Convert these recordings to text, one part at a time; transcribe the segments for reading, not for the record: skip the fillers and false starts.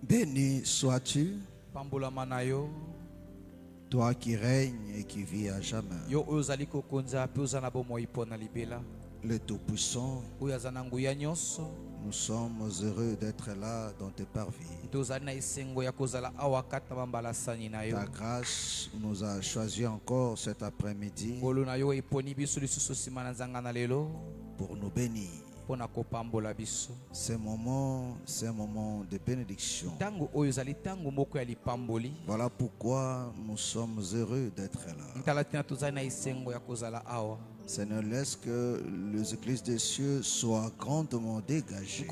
Béni sois-tu, toi qui règnes et qui vis à jamais. Le Tout-Puissant, nous sommes heureux d'être là dans tes parvis. Ta grâce nous a choisi encore cet après-midi pour nous bénir. C'est un moment de bénédiction. Voilà pourquoi nous sommes heureux d'être là. Seigneur, laisse que les églises des cieux soient grandement dégagées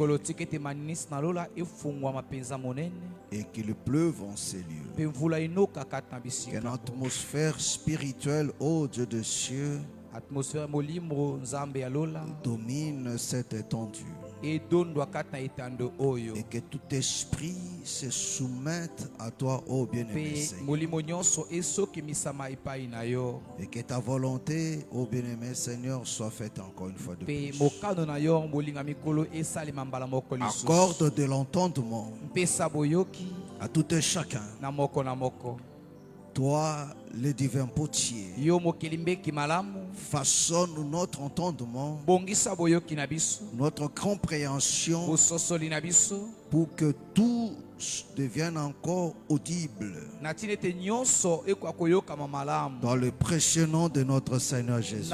et qu'il pleuve en ces lieux. Qu'une atmosphère spirituelle, ô Dieu des cieux, domine cette étendue. Et que tout esprit se soumette à toi, ô bien-aimé Seigneur. Et que ta volonté, ô bien-aimé Seigneur, soit faite encore une fois de plus. Accorde de l'entendement à tout et chacun. Toi, le divin potier, façonne notre entendement, notre compréhension, pour que tout devienne encore audible. Dans le précieux nom de notre Seigneur Jésus-Christ,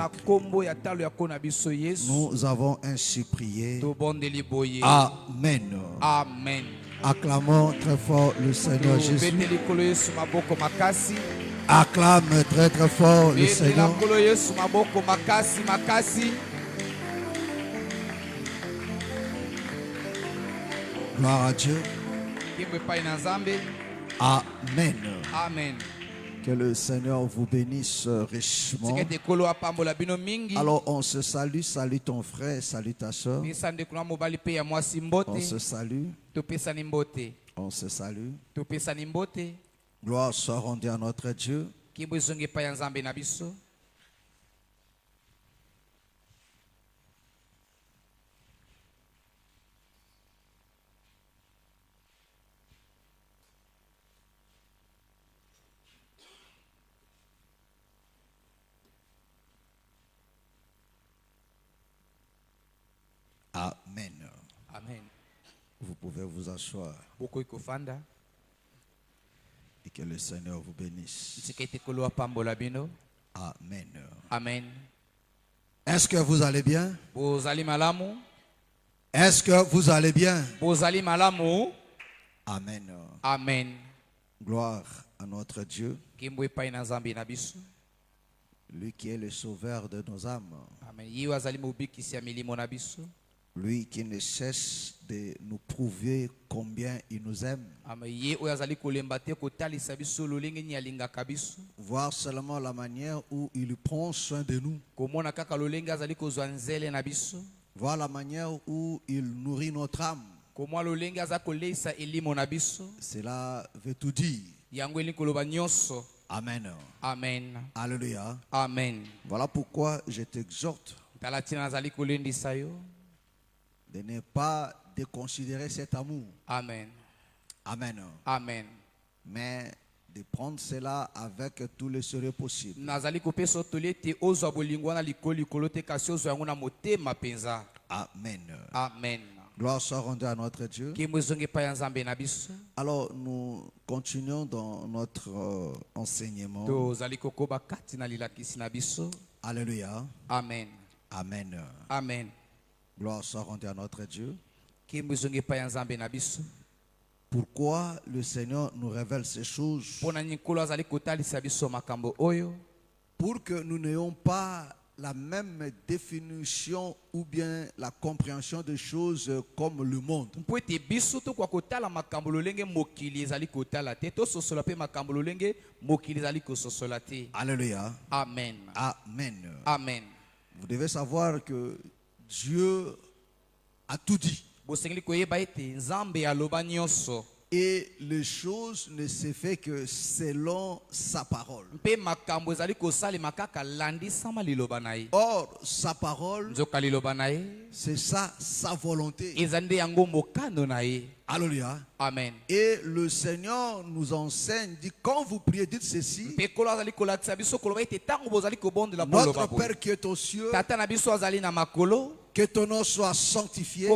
nous avons ainsi prié. Amen. Amen. Acclamons très fort le Seigneur Jésus. Acclame très très fort le Seigneur. Gloire à Dieu. Amen. Amen. Que le Seigneur vous bénisse richement. Alors on se salue, salue ton frère, salue ta soeur. On se salue. On se salue. Gloire soit rendue à notre Dieu. Amen. Amen. Vous pouvez vous asseoir. Et que le Seigneur vous bénisse. Amen. Amen. Est-ce que vous allez bien? Est-ce que vous allez bien? Amen. Amen. Gloire à notre Dieu. Lui qui est le sauveur de nos âmes. Lui qui ne cesse de nous prouver combien il nous aime. Voir seulement la manière où il prend soin de nous. Voir la manière où il nourrit notre âme. Cela veut tout dire. Amen. Amen. Alléluia. Amen. Voilà pourquoi je t'exhorte de ne pas déconsidérer cet amour. Amen. Amen. Amen. Mais de prendre cela avec tout le sérieux possible. Amen. Amen. Gloire soit rendue à notre Dieu. Alors nous continuons dans notre enseignement. Alléluia. Amen. Amen. Amen. Gloire soit rendue à notre Dieu. Pourquoi le Seigneur nous révèle ces choses? Pour que nous n'ayons pas la même définition ou bien la compréhension des choses comme le monde. Alléluia. Amen. Amen. Amen. Vous devez savoir que Dieu a tout dit. Et les choses ne se font que selon sa parole. Or, sa parole, c'est ça, sa volonté. Alléluia. Amen. Et le Seigneur nous enseigne, dit, quand vous priez, dites ceci. Notre Père qui est aux cieux, que ton nom soit sanctifié,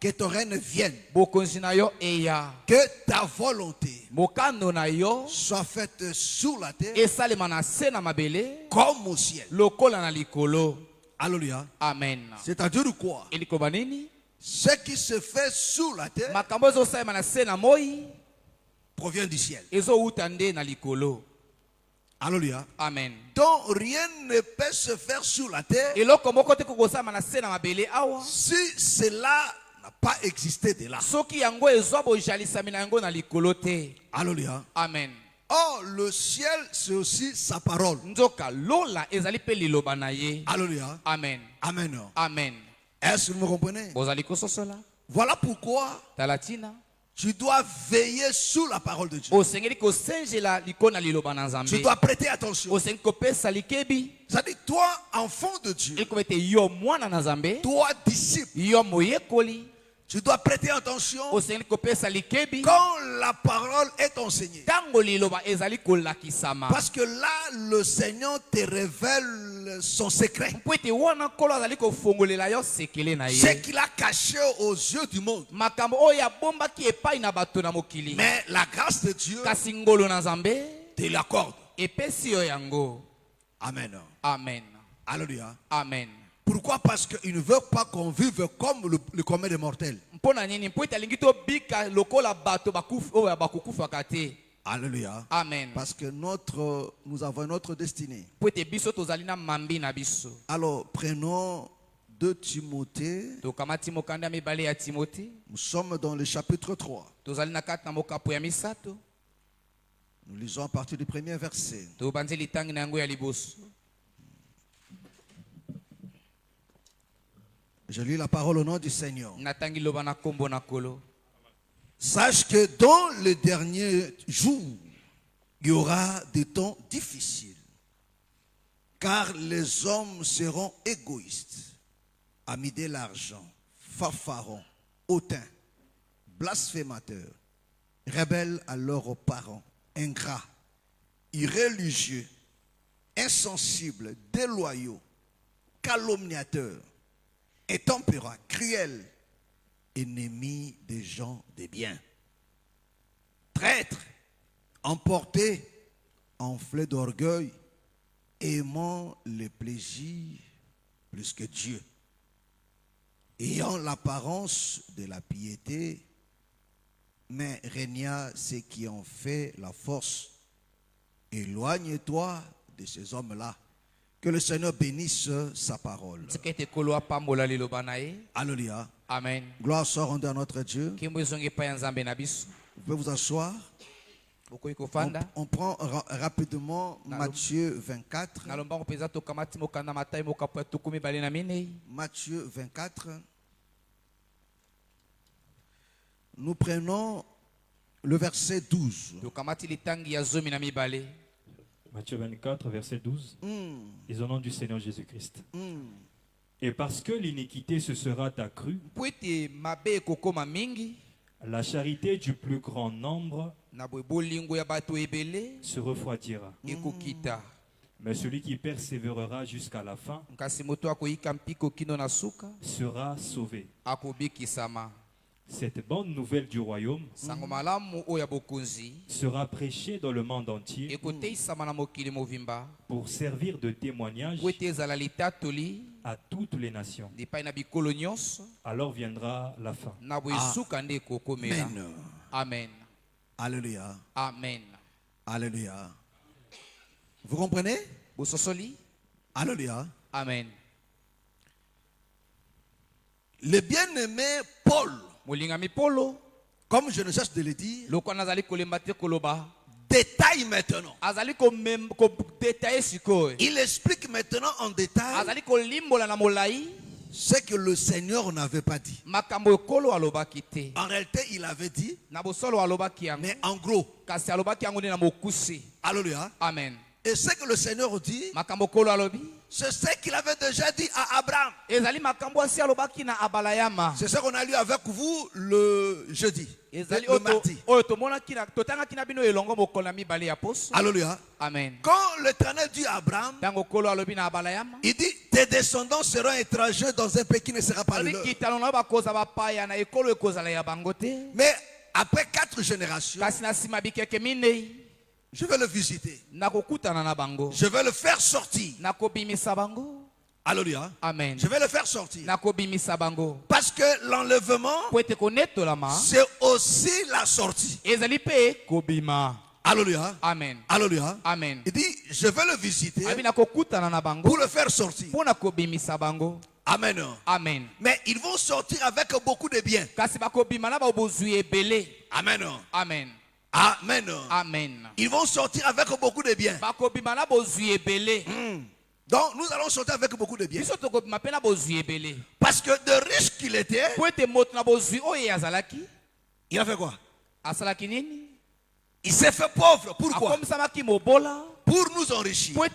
que ton règne vienne, que ta volonté soit faite sur la terre comme au ciel. Alléluia. Amen. C'est-à-dire quoi? Ce qui se fait sur la terre provient du ciel. Alléluia. Amen. Donc rien ne peut se faire sur la terre si cela n'a pas existé de là. Alléluia. Amen. Or, le ciel, c'est aussi sa parole. Alléluia. Amen. Amen. Amen. Est-ce que vous me comprenez? Voilà pourquoi tu dois veiller sur la parole de Dieu. Tu dois prêter attention. C'est-à-dire, toi, enfant de Dieu, toi, disciple, tu dois prêter attention quand la parole est enseignée. Parce que là, le Seigneur te révèle son secret. Ce qu'il a caché aux yeux du monde. Mais la grâce de Dieu te l'accorde. Amen. Amen. Alléluia. Amen. Pourquoi? Parce qu'il ne veut pas qu'on vive comme le commun des mortels. Alléluia. Amen. Parce que nous avons notre destinée. Alors, prenons 2 Timothée. Nous sommes dans le chapitre 3. Nous lisons à partir du premier verset. Je lis la parole au nom du Seigneur. Sache que dans les derniers jours, il y aura des temps difficiles. Car les hommes seront égoïstes, amis de l'argent, fanfarons, hautains, blasphémateurs, rebelles à leurs parents, ingrats, irréligieux, insensibles, déloyaux, calomniateurs, intempérants, cruels, ennemis des gens de bien, traîtres, emportés, enflés d'orgueil, aimant les plaisirs plus que Dieu, ayant l'apparence de la piété, mais régnant ceux qui ont fait la force. Éloigne-toi de ces hommes-là. Que le Seigneur bénisse sa parole. Alléluia. Amen. Gloire soit rendue à notre Dieu. Vous pouvez vous asseoir. On prend rapidement Matthieu 24. Matthieu 24. Nous prenons le verset 12. Matthieu 24, verset 12. Ils au nom du Seigneur Jésus-Christ. Et parce que l'iniquité se sera accrue, la charité du plus grand nombre se refroidira. Mais celui qui persévérera jusqu'à la fin sera sauvé. Cette bonne nouvelle du royaume sera prêchée dans le monde entier pour servir de témoignage à toutes les nations. Alors viendra la fin. Amen. Amen. Alléluia. Amen. Alléluia. Vous comprenez? Alléluia. Amen. Le bien-aimé Paul, comme je ne cesse de le dire, détaille maintenant. Il explique maintenant en détail ce que le Seigneur n'avait pas dit. En réalité, il avait dit, mais en gros. Alléluia. Amen. Et ce que le Seigneur dit, c'est ce qu'il avait déjà dit à Abraham. C'est ce qu'on a lu avec vous le jeudi, le mardi. Alléluia. Amen. Quand l'Éternel dit à Abraham, il dit, tes descendants seront étrangers dans un pays qui ne sera pas le leur. Mais après 4 générations, je vais le visiter. Je vais le faire sortir. Alléluia. Amen. Je vais le faire sortir. Parce que l'enlèvement, c'est aussi la sortie. Alléluia. Amen. Alléluia. Amen. Il dit, je vais le visiter pour le faire sortir. Amen. Amen. Mais ils vont sortir avec beaucoup de biens. Amen. Amen. Amen. Amen. Ils vont sortir avec beaucoup de biens. Donc nous allons sortir avec beaucoup de biens. Parce que de riche qu'il était, il a fait quoi? Il s'est fait pauvre. Pourquoi? Pour nous enrichir. Oh,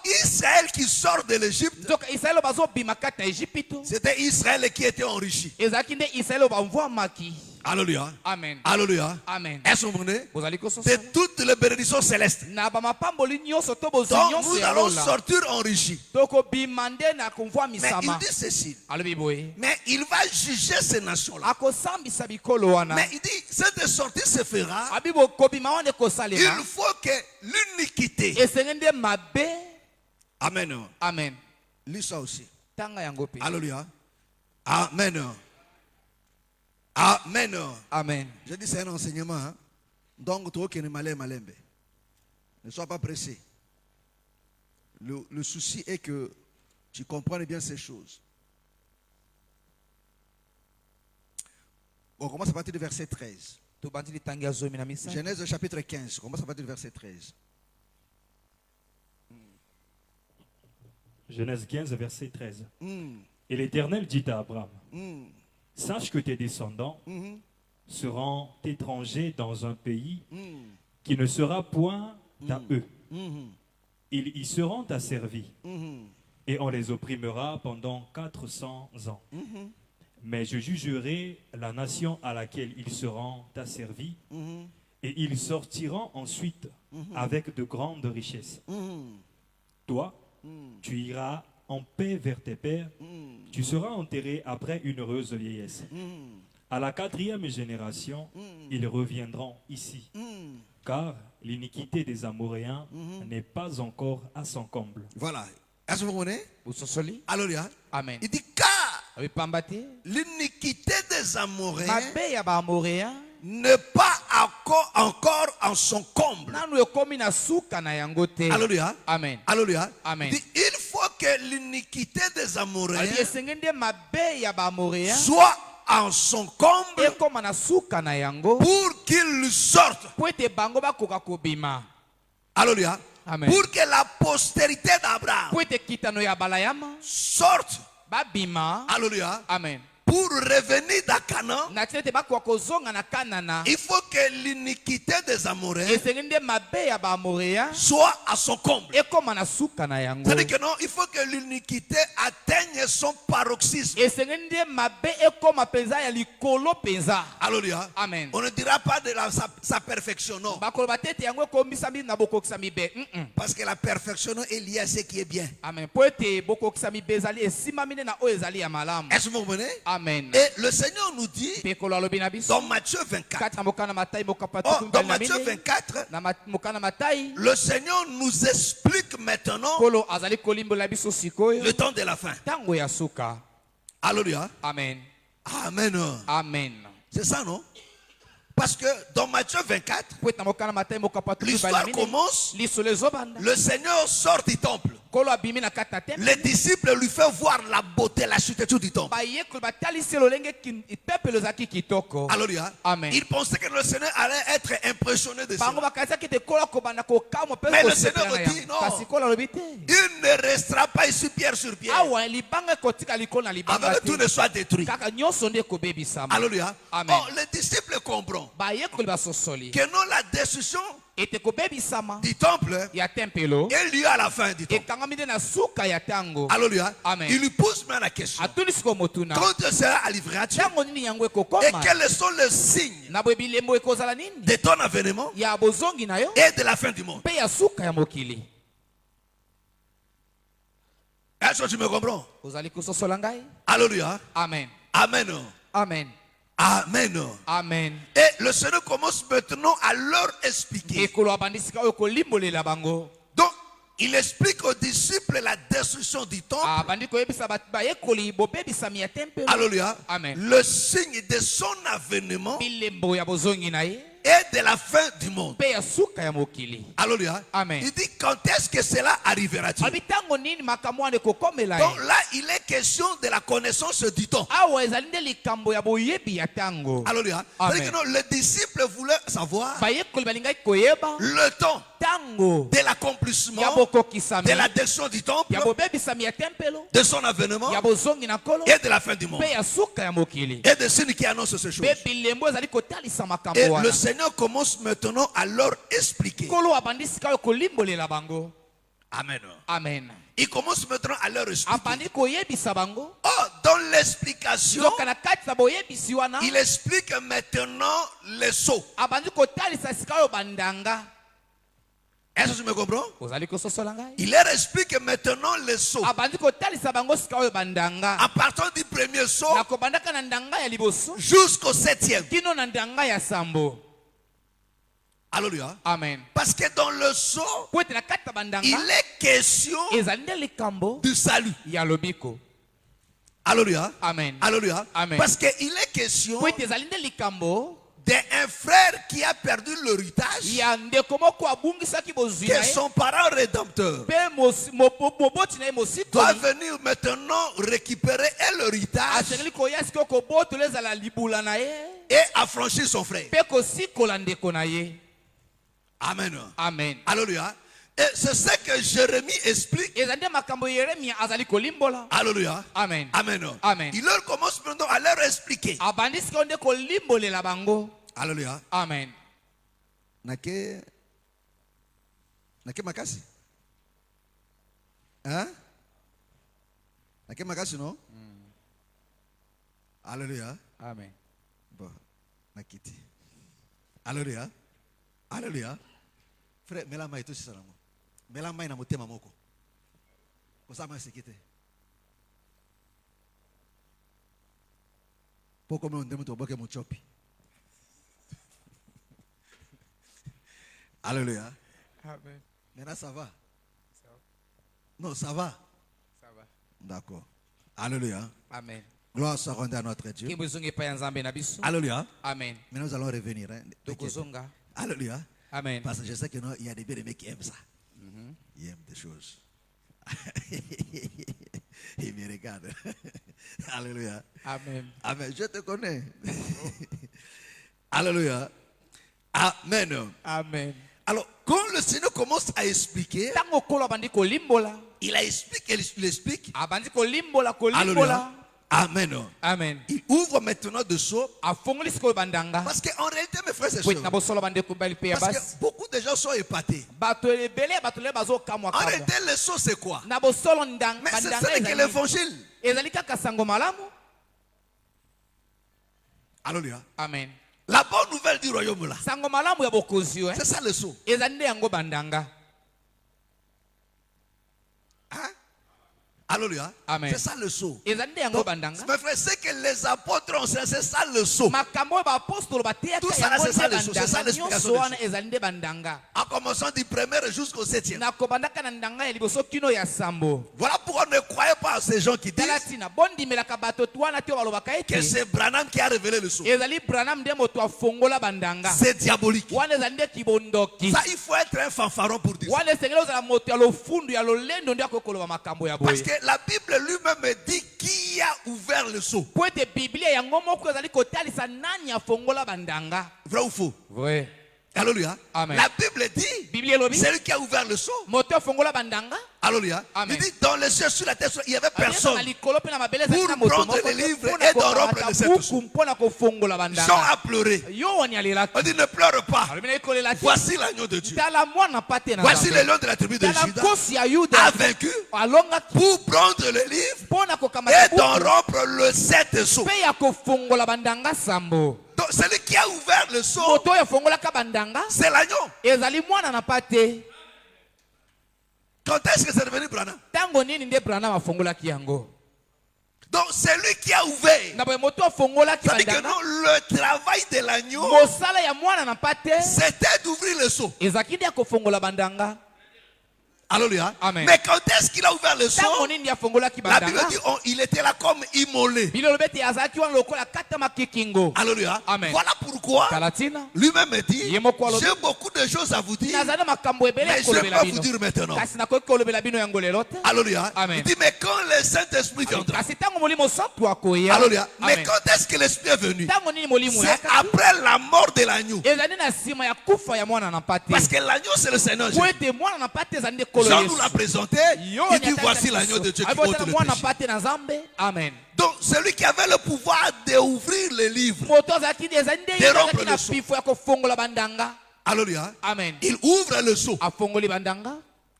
Israël qui sort de l'Égypte, c'était Israël qui était enrichi. Alléluia. Amen. Alléluia. Amen. Est-ce que vous comprenez? C'est toutes les bénédictions célestes. Donc nous allons sortir enrichis. Mais il dit ceci. Mais il va juger ces nations-là. Mais il dit, cette sortie se fera. Il faut que l'uniquité. Amen. Amen. Lis ça aussi. Alléluia. Amen. Amen. Amen. Je dis c'est un enseignement. Hein? Donc, toi qui es malin, malembe. Ne sois pas pressé. Le souci est que tu comprennes bien ces choses. On commence à partir du verset 13. Genèse chapitre 15. On commence à partir du verset 13. Genèse 15, verset 13. Et l'Éternel dit à Abraham, sache que tes descendants seront étrangers dans un pays qui ne sera point à eux. Ils y seront asservis et on les opprimera pendant 400 ans. Mais je jugerai la nation à laquelle ils seront asservis et ils sortiront ensuite avec de grandes richesses. Toi, tu iras en paix vers tes pères, tu seras enterré après une heureuse vieillesse. À la 4e génération, ils reviendront ici, car l'iniquité des Amoréens n'est pas encore à son comble. Voilà. Est-ce que vous comprenez? Alléluia. Amen. Il dit car l'iniquité des Amoréens n'est pas encore en son comble. Alléluia. Amen. Alléluia. Amen. Il faut que l'iniquité des Amoréens soit en son comble pour qu'il sorte. Alléluia. Amen. Pour que la postérité d'Abraham sorte. Alléluia. Amen. Pour revenir dans Canaan, il faut que l'iniquité des Amoréens soit à son comble. C'est-à-dire que non, il faut que l'iniquité atteigne son paroxysme. Alléluia. Amen. On ne dira pas de sa perfection, non. Parce que la perfection est liée à ce qui est bien. Amen. Est-ce que vous comprenez? Amen. Et le Seigneur nous dit dans Matthieu 24, dans Matthieu 24, le Seigneur nous explique maintenant le temps de la fin. Alléluia. Amen. Amen. Amen. C'est ça, non? Parce que dans Matthieu 24, l'histoire commence, le Seigneur sort du temple. les disciples lui font voir la beauté, l'architecture du temple. Alléluia. Amen. Il pensait que le Seigneur allait être impressionné de ça. Mais le Seigneur dit non. Il ne restera pas ici pierre sur pierre. Avant que tout ne soit détruit. Alléluia. Amen. Oh, les disciples comprennent que non, la destruction du temple est liée à la fin du temple. Alléluia. Amen. Il lui pose maintenant la question. Quand Dieu sera livré à Dieu, et quels sont les signes de ton avènement et de la fin du monde? Est-ce que tu me comprends? Alléluia. Amen. Amen. Amen. Amen. Amen. Et le Seigneur commence maintenant à leur expliquer. Donc, il explique aux disciples la destruction du temple. Alléluia. Amen. Le signe de son avènement et de la fin du monde. Alléluia. Amen. Il dit quand est-ce que cela arrivera-t-il? Donc là, il est question de la connaissance du temps. Alléluia. Amen. Les disciples voulaient savoir le temps de l'accomplissement de la destruction du temple, de son avènement et de la fin du monde. Et de ceux qui annoncent ces choses. Et le Seigneur commence maintenant à leur expliquer. Amen. Amen. Il commence maintenant à leur expliquer. Oh, dans l'explication, il explique maintenant les sceaux. Est-ce que tu me comprends? Il leur explique maintenant les sceaux. À partir du premier sceau jusqu'au 7e. Alléluia. Amen. Parce que dans le sceau, il est question du salut. Alléluia. Amen. Alléluia. Amen. Parce qu'il est question d'un frère qui a perdu l'héritage que son parent rédempteur doit venir maintenant récupérer l'héritage et affranchir son frère. Amen. Amen. Alléluia. Et c'est ce que Jérémie explique. Alléluia. Amen. Amen. Amen. Il leur commence maintenant à leur expliquer. Alléluia. Amen. Nake makasi. Hein? Nake makasi non? Alléluia. Amen. Bon, nakiti. Alléluia. Alléluia. Frère, mets la main et tout ça. Mets la main dans mon thème moko. Comme ça, ma sécurité. Pourquoi on demande au boké mon chopi? Alléluia. Amen. Maintenant, ça va? Non, ça va? Ça va. D'accord. Alléluia. Amen. Gloire soit rendue à notre Dieu. Alléluia. Alléluia. Amen. Maintenant, nous allons revenir. Hein. Alléluia. Amen. Parce que je sais qu'il y a des bien-aimés qui aiment ça. Ils aiment des choses. Ils me regardent. Alléluia. Amen. Amen. Je te connais. Alléluia. Amen. Amen. Alors, quand le Seigneur commence à expliquer, il explique. Alléluia. Amen. Amen. Il ouvre maintenant de sceaux. Parce qu'en réalité, mes frères et sœurs, parce que beaucoup de gens sont épatés. En réalité, le sceau, c'est quoi? Mais c'est ce que l'évangile. Alléluia. Amen. La bonne nouvelle du royaume là. C'est ça le sceau. Hein? Alléluia. Amen. C'est ça le sceau. Mes frères, c'est que les apôtres ont, c'est ça le sceau. Tout ça là, c'est ça le sceau. C'est ça l'explication. En commençant du premier jusqu'au 7e. Voilà pourquoi ne croyez pas à ces gens qui disent que c'est Branham qui a révélé le sceau. C'est diabolique. Ça, il faut être un fanfaron pour dire ça. Parce que la Bible lui-même dit qui a ouvert le sceau. Vrai ou faux? Vrai. Alléluia. Amen. La Bible dit c'est lui qui a ouvert le sceau. Alléluia. Amen. Il dit dans les cieux, sur la terre, il n'y avait personne pour prendre les livres et d'en rompre les sept sceaux. Jean a pleuré. On dit ne pleure pas. Voici l'agneau de Dieu. Voici le lion de la tribu de Juda a vaincu pour prendre le livre et d'en rompre le sept sceaux. Donc celui qui a ouvert le sceau, c'est l'agneau. Quand est-ce que c'est devenu Branham? Donc c'est lui qui a ouvert. Ça dit que non, le travail de l'agneau, c'était d'ouvrir le sceau. Alléluia. Amen. Mais quand est-ce qu'il a ouvert le sceau? La Bible dit il était là comme immolé. Alléluia. Amen. Voilà pourquoi lui-même dit j'ai beaucoup de choses à vous dire, mais je ne vais pas vous dire maintenant. Alléluia. Amen. Il dit mais quand le Saint-Esprit viendra. Alléluia. Mais quand est-ce que l'Esprit est venu? C'est après la mort de l'agneau. Parce que l'agneau c'est le Seigneur Jésus. Jean nous l'a présenté. Il dit voici l'agneau de Dieu qui ôte le péché. Amen. Donc celui qui avait le pouvoir d'ouvrir les livres, de rompre le sceau. Alléluia. Amen. Il ouvre le sceau.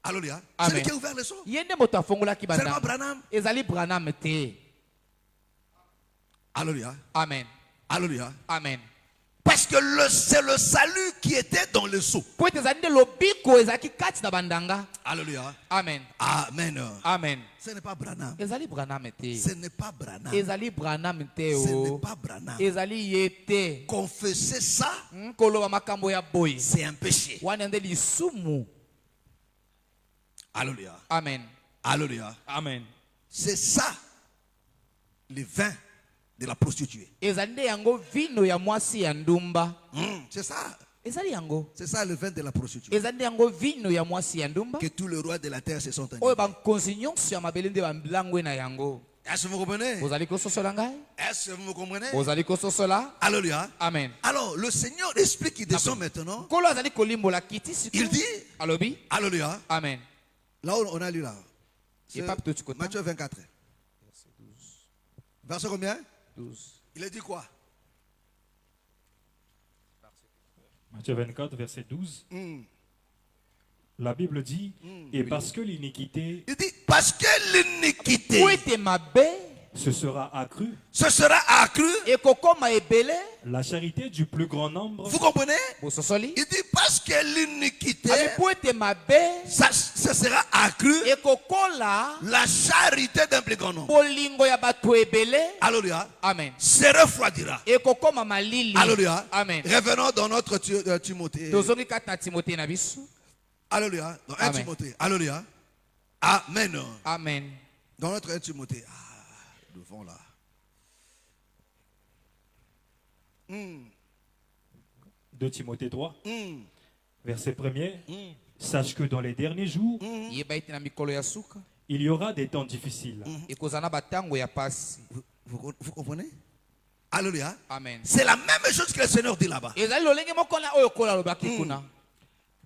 Alléluia. Celui qui a ouvert le sceau. C'est pas Branham. Alléluia. Amen. Alléluia. Amen. Parce que c'est le salut qui était dans le sceau. Alléluia. Amen. Amen. Amen. Ce n'est pas Branham. Ce Ce n'est pas Branham. Ce n'est pas Branham. Confesser ça, c'est un péché. Alléluia. Amen. Alléluia. Amen. C'est ça, le vin de la prostituée. C'est ça. C'est ça le vin de la prostituée. Que tous les rois de la terre se sont enivrés. Est-ce que vous comprenez? Est-ce que vous me comprenez? Alléluia. Amen. Alors le Seigneur explique qu'il descend maintenant. Il dit alléluia. Amen. Là où on a lu là. Matthieu 24. Verset combien? 12. Il a dit quoi? Matthieu 24, verset 12. La Bible dit, et parce que l'iniquité, il dit, parce que l'iniquité ce sera accru. Ce sera accru. La charité du plus grand nombre. Vous comprenez? Il dit parce que l'iniquité ce sera accru. La charité d'un plus grand nombre. Alléluia. Amen. Se refroidira. Alléluia. Amen. Revenons dans notre Timothée. Alléluia. Dans 1 Timothée. Alléluia. Amen. Amen. Dans notre 1 Timothée. Devant là. 2 Timothée 3, verset 1er. Sache que dans les derniers jours, il y aura des temps difficiles. Vous comprenez? Alléluia. Amen. C'est la même chose que le Seigneur dit là-bas.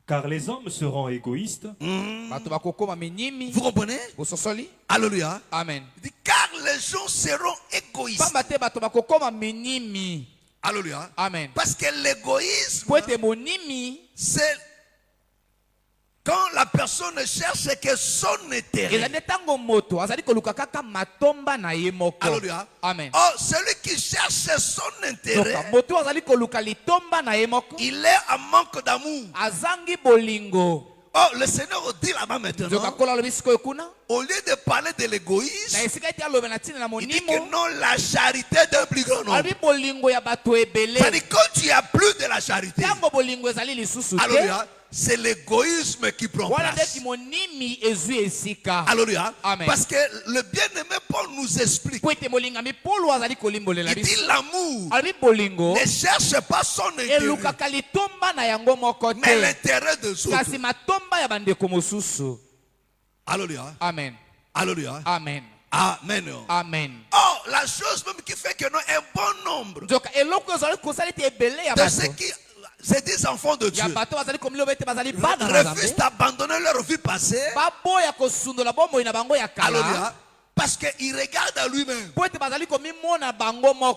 Car les hommes seront égoïstes. Vous comprenez? Alléluia. Amen. Il dit, car les gens seront égoïstes. Alléluia. Amen. Parce que l'égoïsme, c'est quand la personne cherche que son intérêt. Alléluia. Amen. Oh, celui qui cherche son intérêt, il est en manque d'amour. Oh, le Seigneur dit là-bas maintenant, au lieu de parler de l'égoïsme, il dit que non, la charité d'un plus grand nombre. C'est-à-dire quand tu as plus de la charité, alléluia, c'est l'égoïsme qui prend place. Alléluia. Parce que le bien-aimé Paul nous explique. Il dit l'amour ne cherche pas son intérêt, mais l'intérêt de autres. Alléluia. Amen. Alléluia. Amen. Amen. Amen. Oh, la chose même qui fait que nous un bon nombre de ceux qui c'est des enfants de Dieu refusent d'abandonner leur vie passée. Alléluia. Parce qu'il regarde à lui-même.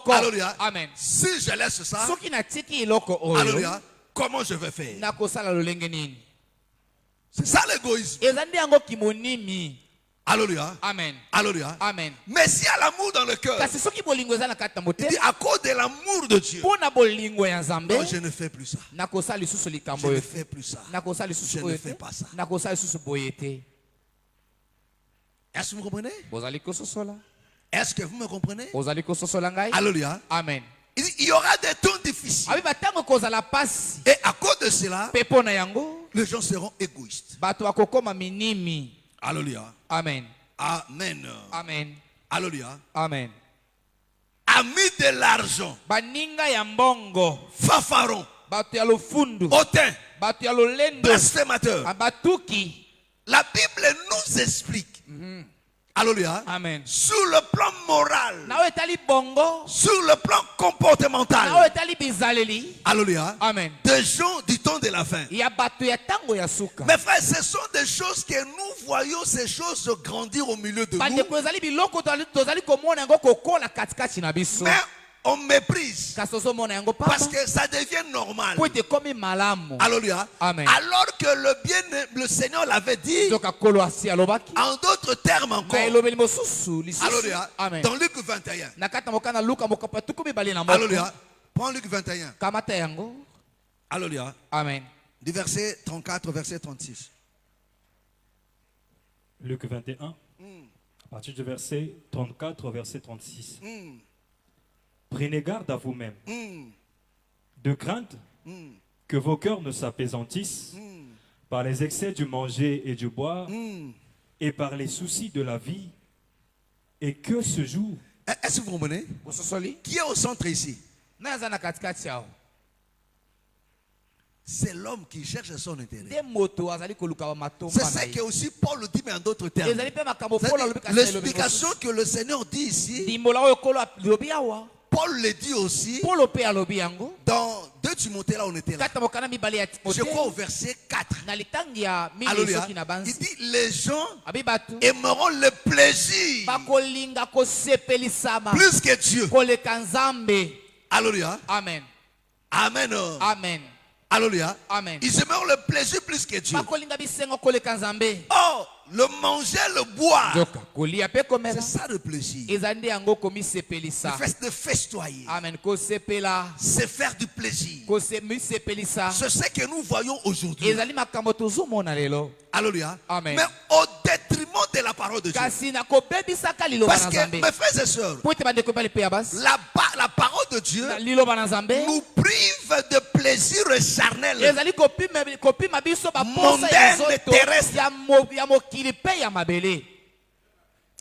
Alléluia. Amen. Si je laisse ça, alléluia, comment je vais faire? C'est ça l'égoïsme. Alléluia. Amen. Alléluia. Amen. Mais s'il y a l'amour dans le cœur, il dit à cause de l'amour de Dieu, non, je ne fais plus ça. Je ne fais plus ça. Je ne fais pas ça. Est-ce que vous comprenez? Est-ce que vous me comprenez? Alléluia. Amen. Il y aura des temps difficiles. Et à cause de cela, les gens seront égoïstes. Alléluia. Amen. Amen. Amen. Alléluia. Amen. Amis de l'argent, baninga ya mbongo, fafaron, bato ya lofundu, hautain, bato ya lolendo, blasphémateur. abatuki. La Bible nous explique. Alléluia. Amen. Sur le plan moral, Na etali bongo, sur le plan comportemental, na etali bizaleli. alléluia, Amen. des gens du temps de la fin. Ya bato ya tango ya suka. Mes frères, ce sont des choses que nous voyons ces choses grandir au milieu de Bande nous. ko ezali biloko tozali komona yango kokola katikati na biso. Mais on méprise parce que ça devient normal. Alléluia. Amen. Alors que le Seigneur l'avait dit en d'autres termes encore. Alléluia. Dans Luc 21. Alléluia. Prends Luc 21. Alléluia. Amen. Du verset 34 au verset 36. Luc 21, à partir du verset 34 au verset 36. Prenez garde à vous-même, de crainte que vos cœurs ne s'apaisantissent par les excès du manger et du boire et par les soucis de la vie, et que ce jour... Est-ce que vous comprenez? Qui est au centre ici? C'est l'homme qui cherche son intérêt. C'est ça que aussi Paul dit, mais en d'autres termes. L'explication que le Seigneur dit ici, Paul le dit aussi dans 2 Timothée, là on était là. Je crois au verset 4. Alléluia. Il dit les gens aimeront le plaisir plus que Dieu. Alléluia. Amen. Amen. Amen. Alléluia. Amen. Ils aimeront le plaisir plus que Dieu. Oh, le manger, le boire. C'est ça le plaisir. De festoyer. Amen. C'est faire du plaisir. C'est ce que nous voyons aujourd'hui. Alléluia. Amen. Mais au détriment de la parole de Dieu. Parce que, mes frères et sœurs, la parole de Dieu nous prive de plaisir charnel, mondaine, terrestre.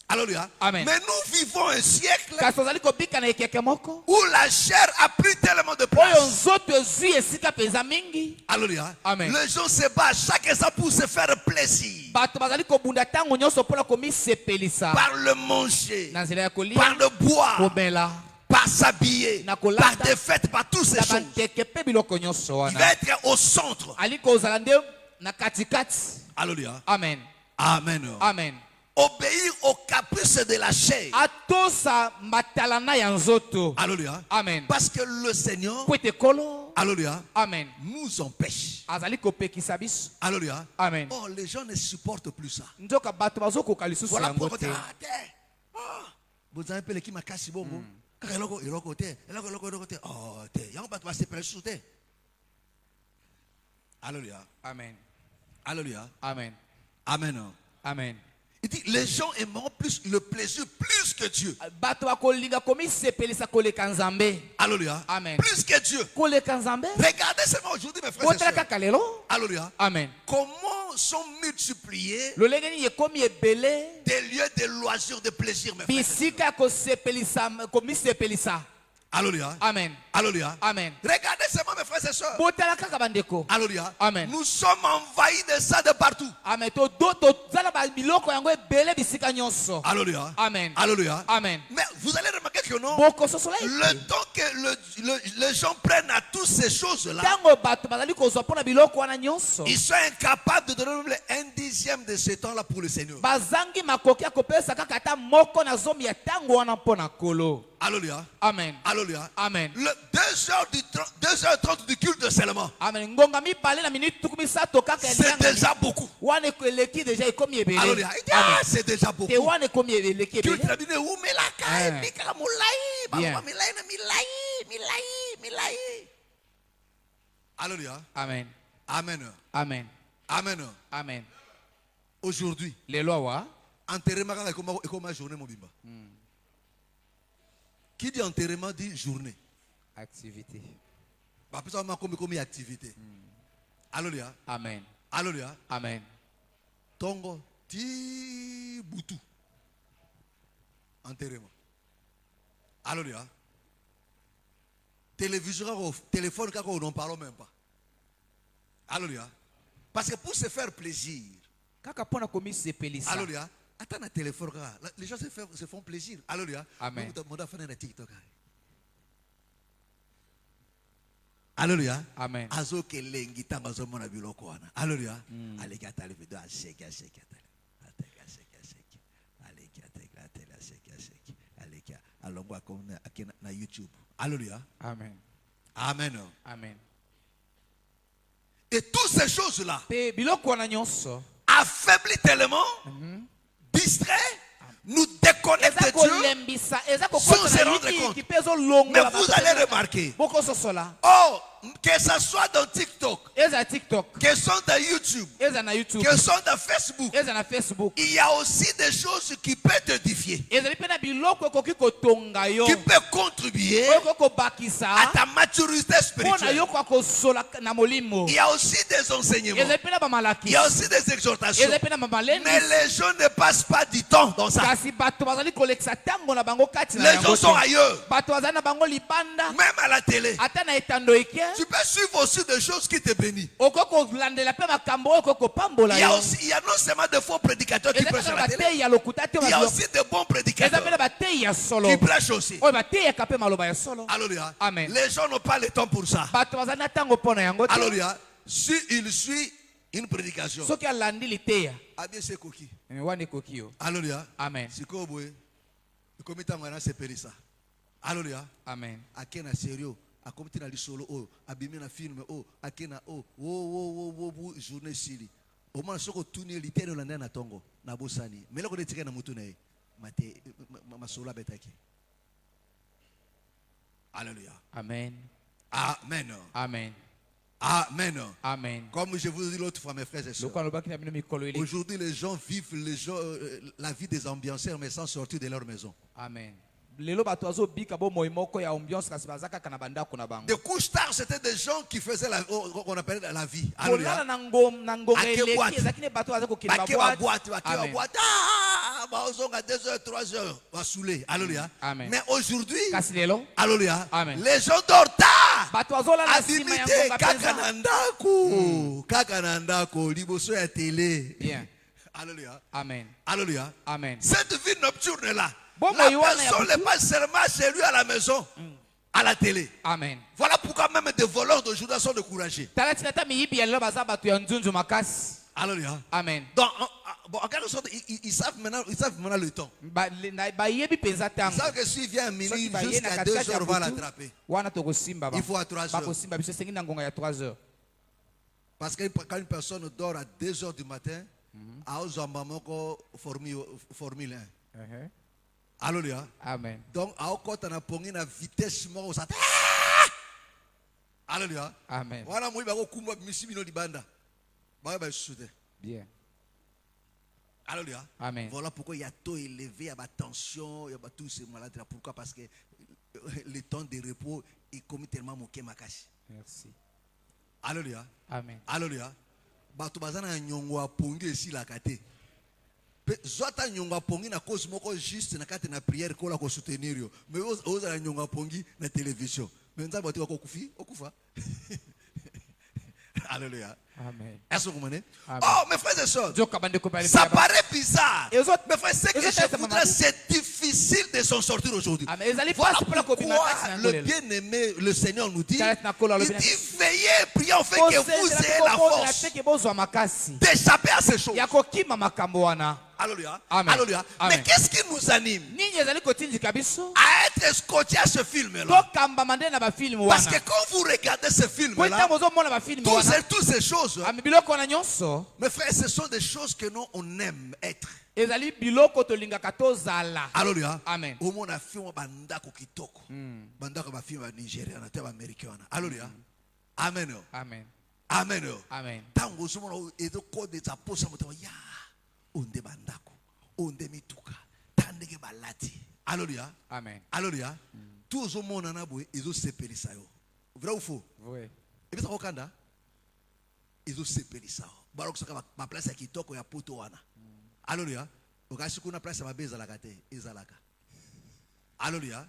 Alléluia. Amen. Mais nous vivons un siècle où la chair a pris tellement de place. Alléluia. Amen. Les gens se battent chaque instant pour se faire plaisir. Par le manger, par le boire, par s'habiller, par des fêtes, par toutes ces choses. Il va être au centre. Alléluia. Amen. Amen. Amen. Obéir aux caprices de la chair. Alléluia. Amen. Parce que le Seigneur, alléluia, Amen. nous empêche. Alléluia. Amen. Oh, les gens ne supportent plus ça. Voilà pourquoi vous avez appelé qui m'a cassé bobo. Alléluia. Amen. Alléluia. Amen. Amen. Amen. Il dit, les gens aimeront plus le plaisir plus que Dieu. Alléluia. Amen. Plus que Dieu. Regardez seulement aujourd'hui, mes frères et sœurs. Alléluia. Amen. Comment sont multipliés des lieux de loisirs, de plaisir, mes frères et sœurs. Alléluia. Amen. Alléluia. Amen. Regardez seulement, mes frères et sœurs. Alléluia. Amen. Nous sommes envahis de ça de partout. Amen. Alléluia. Amen. Alléluia. Amen. Mais vous allez remarquer que non, le temps que les gens prennent à toutes ces choses-là, ils sont incapables de donner même un dixième de ce temps-là pour le Seigneur. Alléluia. Amen. Alléluia. Amen. Le 2h30 du culte seulement. Amen. C'est déjà beaucoup. Alléluia. Ah, c'est déjà beaucoup. Culte la Bible, où mais la caille, Mika Moulaï, Milaï. Alléluia. Amen. Amen. Amen. Amen. Amen. Aujourd'hui, Les lois, enterrement est comme une journée, mon bimba. Qui dit enterrement dit journée. activité. Comme activité. Alléluia. Amen. Alléluia. Amen. Tongo ti butu. Enterrement. Alléluia. Télévision, téléphone, on n'en parle même pas. Alléluia. Parce que pour se faire plaisir. Alléluia. Attends un téléphone. Les gens se font plaisir. Alléluia. Amen. Alléluia. Amen. Alléluia. Alléluia. Amen. Amen. Amen. Et toutes ces choses-là affaiblissent tellement, distraits, nous déconnectent de Dieu sans se rendre compte. Mais vous allez remarquer, oh, que ce soit dans TikTok, que ce soit dans YouTube, que ce soit dans Facebook, il y a aussi des choses qui peuvent t'édifier, qui peuvent contribuer à ta maturité spirituelle. Il y a aussi des enseignements, il y a aussi des exhortations, mais les gens ne passent pas du temps dans ça. Les gens sont ailleurs, même à la télé. Tu peux suivre aussi des choses qui te bénissent. Il y a non seulement de faux prédicateurs qui prêchent à la télé, il y a aussi de bons prédicateurs qui prêchent aussi. Alléluia. Amen. Les gens n'ont pas le temps pour ça. Alléluia. Si il suit une prédication, alléluia. Amen. Alléluia. Amen. Akena sérieux. Akomti na lisolo o abimi na film o akena o journée sili o mana soko tuni litero landa na tongo na bosani meloko de tika na mutu na ye mate masola betaki. Alléluia. Amen. Amen. Amen. Amen. Amen. Comme je vous ai dit l'autre fois, mes frères et sœurs, aujourd'hui les gens vivent la vie des ambianceurs mais sans sortir de leur maison. Amen. Des couches tard, c'était des gens qui faisaient qu'on appelle la vie. Alléluia. Alléluia. Mais aujourd'hui, alléluia, les gens dorment tard. Alléluia. Amen. Alléluia. Amen. Cette vie nocturne là, la personne n'est pas seulement chez lui à la maison, à la télé. Amen. Voilà pourquoi même des voleurs d'aujourd'hui sont découragés. Alléluia. Amen. Donc, en quelque sorte, ils savent maintenant le temps. Ils savent que s'il vient à minuit jusqu'à 2 heures, on va l'attraper. Il faut à 3 heures. Parce que quand une personne dort à 2 heures du matin, à formule 1. Alléluia. Amen. Donc, à côté de la vitesse, alléluia. Amen. Voilà, moi, je vais vous dire, Bien. Alléluia. Amen. Voilà pourquoi il y a taux élevé, il y a tension, il y a tous ces malades là. Pourquoi? Parce que le temps de repos est commis tellement moqué makashi. Merci. Alléluia. Amen. Alléluia. Bato bazana nyongwa pongi ici la kate. Zota nyongwa pongi na cause moko juste na kate na prière ko la ko soutenir yo. Mais oza nyongwa pongi na télévision. Mais nza bato ko kufi, okufa. Alléluia. Amen. Est-ce que vous comprenez? Oh, mes frères et sœurs, ça paraît bizarre. Mes frères, ce que je voudrais, c'est difficile de s'en sortir aujourd'hui. Voilà pourquoi le bien-aimé, le Seigneur nous dit, il dit, veillez, priez, afin que vous ayez la force d'échapper à ces choses. Alléluia. Alléluia. Mais qu'est-ce qui nous anime à être scotché à ce film-là? Parce que quand vous regardez ce film-là, toutes ces choses, mes frères, ce sont des choses que nous, on aime être. Alléluia. Amen. Au monde a film bandako kitoko. Bandako ba film nigérien na teba américain. Alléluia. Amen. Amen. Amen. Amen. Tango somo ezo code za posa moto ya onde bandako. Onde mituka. Tandeke balati. Alléluia. Amen. Alléluia. Tous au monde na boy ezo sepelisa yo. Vrai ou faux? Oui. Et bien ça okanda. Ezo sepelisa. Barok soka ba place ya kitoko ya poto wana. Alléluia. Okashi kuna place ya mabeza la kate ezalaka. Alléluia.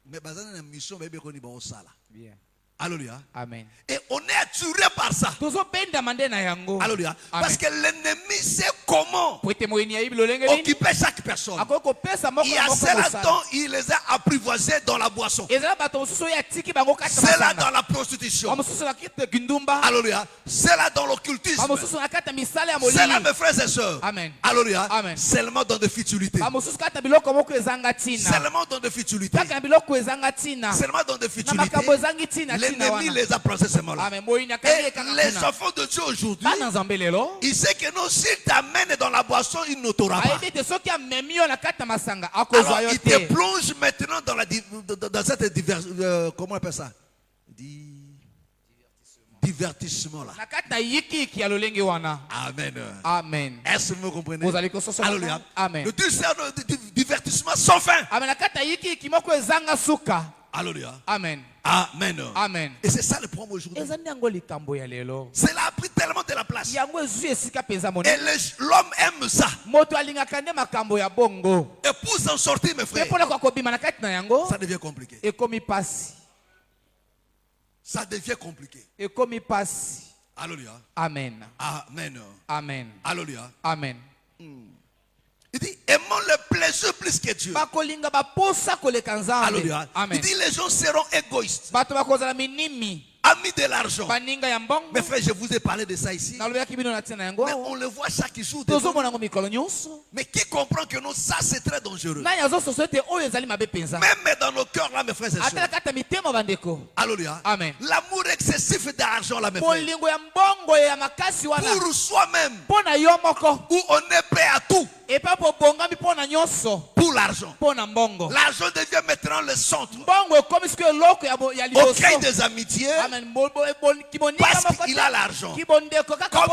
Mais bazana na mission ba beko ni ba osala. Bien. Alléluia. Amen. Et on est attiré par ça. Alléluia. Parce que l'ennemi sait comment occuper chaque personne. Il y a cela dont il les a apprivoisés dans la boisson. C'est là dans la prostitution. Alléluia. C'est là dans l'occultisme. C'est là, mes frères et sœurs. Amen. Alléluia. Amen. Seulement dans des futilités. Seulement dans des futilités. Seulement dans des futilités. L'ennemi les a placés ces mots-là. Et les enfants de Dieu aujourd'hui, il sait que non, s'il t'amène dans la boisson, il ne t'aura pas. Alors il te plonge maintenant dans cette comment on appelle ça? Divertissement là. Amen. Amen. Est-ce que vous comprenez? Alléluia. Amen. Le divertissement sans fin. Alléluia. Amen. Amen. Amen. Et c'est ça le problème aujourd'hui. Cela a pris tellement de la place. Et l'homme aime ça. Et pour s'en sortir, mes frères, ça devient compliqué. Ça devient compliqué. Alléluia. Amen. Amen. Amen. Alléluia. Amen. Il dit, aimons le plaisir plus que Dieu. Alléluia. Il dit, les gens seront égoïstes. Amis de l'argent. Mes frères, je vous ai parlé de ça ici. Mais on le voit chaque jour. Mais qui comprend que non, ça c'est très dangereux. Même dans nos cœurs là, mes frères et sœurs. Alléluia. Amen. L'amour excessif d'argent là, mes frères. Pour soi-même. Où on est prêt à tout. Pour l'argent. L'argent devient maintenant le centre. Au cœur des amitiés. Parce qu'il a l'argent. Comme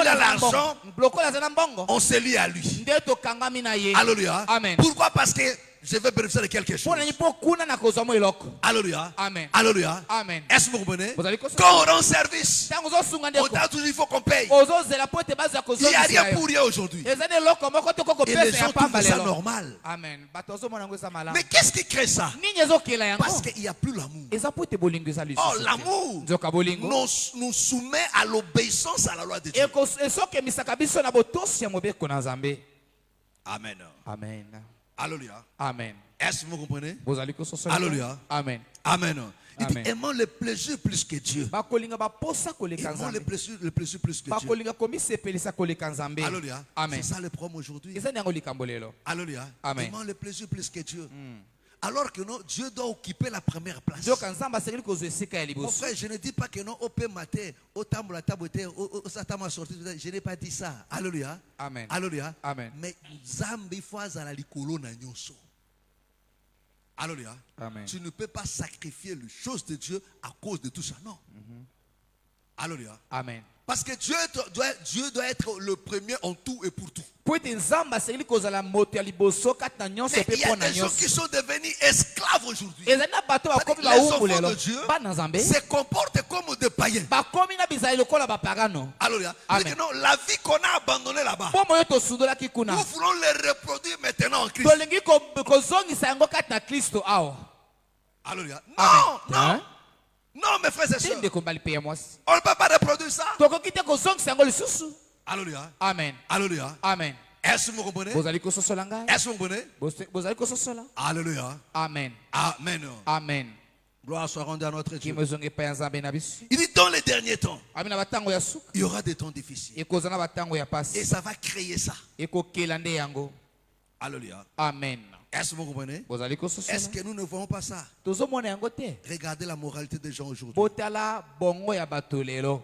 il a l'argent, on se lie à lui. Alléluia. Amen. Pourquoi? Parce que je vais bénéficier de quelque chose. Alléluia. Amen. Alléluia. Amen. Est-ce que vous comprenez? Quand on rend service, on t'a toujours, il faut qu'on paye. Il n'y a rien pour rien aujourd'hui. Et les gens trouvent ça normal. Amen. Mais qu'est-ce qui crée ça? Parce qu'il n'y a plus l'amour. Oh, l'amour nous soumet à l'obéissance à la loi de Dieu. Amen. Amen. Alléluia. Amen. Est-ce que vous comprenez? Alléluia. Amen. Amen. Il dit, aimons le plaisir plus que Dieu. Aimons le plaisir plus que Dieu. Alléluia. Amen. C'est ça le problème aujourd'hui. Alléluia. Amen. Aimons le plaisir plus que Dieu. Alors que non, Dieu doit occuper la première place. Mon frère, je ne dis pas que non, au peut mater, au tambour, la table, je n'ai pas dit ça. Alléluia. Amen. Alléluia. Amen. Mais Zambi fois à la likolo na nyoso. Alléluia. Amen. Tu ne peux pas sacrifier les choses de Dieu à cause de tout ça. Non. Alléluia. Amen. Parce que Dieu doit être le premier en tout et pour tout. Mais il y a des gens qui sont devenus esclaves aujourd'hui. Les enfants de Dieu se comportent comme des païens. Alléluia. Non, la vie qu'on a abandonnée là-bas, nous voulons les reproduire maintenant en Christ. Alléluia. Non, non. Non, mes frères et sœurs. On ne peut pas reproduire ça. Alléluia. Amen. Alléluia. Amen. Est-ce que vous comprenez? Est-ce que vous comprenez? Alléluia. Amen. Amen. Amen. Gloire soit rendue à notre Dieu. Il dit dans les derniers temps, il y aura des temps difficiles. Et ça va créer ça. Alléluia. Amen. Est-ce que vous comprenez? Est-ce que nous ne voyons pas ça? Regardez la moralité des gens aujourd'hui.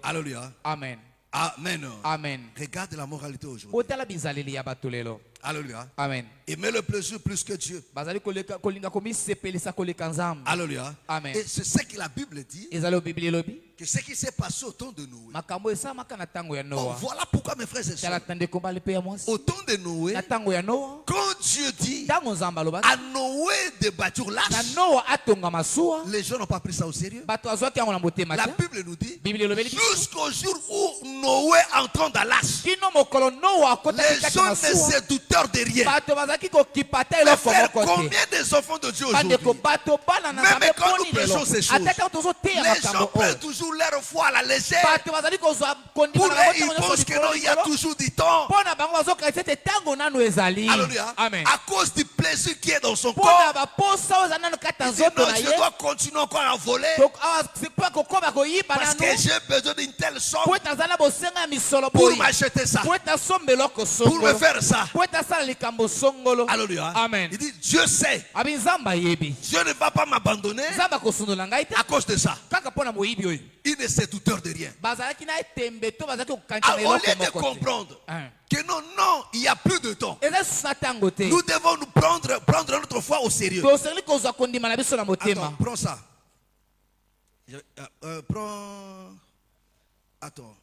Alléluia. Amen. Amen. Amen. Regarde la moralité aujourd'hui. Alléluia. Amen. Aimer le plaisir plus que Dieu. Alléluia. Amen. Et c'est ce que la Bible dit. Que ce qui s'est passé au temps de Noé. Oh, voilà pourquoi mes frères et sœurs. Au temps de Noé, quand Dieu dit à Noé de bâtir l'arche, les gens n'ont pas pris ça au sérieux. La Bible nous dit jusqu'au jour où Noé entrant dans l'arche, les gens ne se doutèrent de rien. Mais frère, combien des enfants de Dieu aujourd'hui, même quand nous prêchons ces choses, les gens prennent toujours leur foi à la légère. Pour eux, ils pensent que non, il y a toujours du temps. Alléluia. À cause du plaisir qui est dans son corps, il dit non, je dois continuer encore à voler parce que j'ai besoin d'une telle somme pour m'acheter ça, pour me faire ça. Alléluia. Amen. Il dit Dieu sait. Dieu ne va pas m'abandonner à cause de ça. Il ne s'est douteur de rien. Au lieu de comprendre que non, il n'y a plus de temps, nous devons nous prendre notre foi au sérieux. Attends, prends ça. Attends.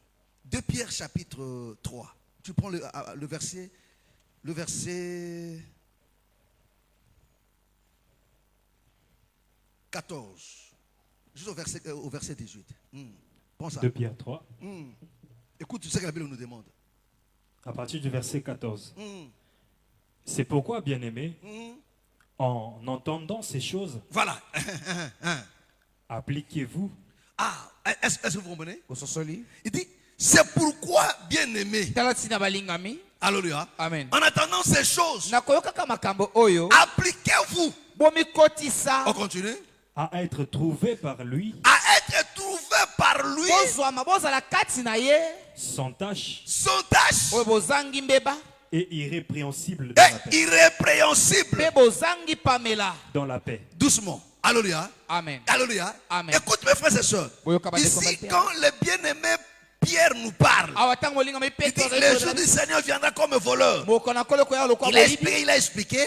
2 Pierre chapitre 3. Tu prends le verset 14. Juste au verset 18. Prends ça. 2 Pierre 3. Écoute, tu sais que la Bible nous demande. À partir du verset 14. C'est pourquoi, bien-aimés, en entendant ces choses, voilà. appliquez-vous. Est-ce que vous comprenez? Il dit, c'est pourquoi, bien-aimés. Alléluia. Amen. En attendant ces choses, appliquez-vous. On continue. À être trouvé par lui. À être trouvé par lui. Sans tache. Sans tache. Et irrépréhensible dans la paix. Irrépréhensible. Dans la paix. Doucement. Alléluia. Amen. Alléluia. Amen. Écoute mes frères et sœurs. Ici, quand le bien-aimé Pierre nous parle, il dit, le jour du Seigneur viendra comme voleur. Il a expliqué.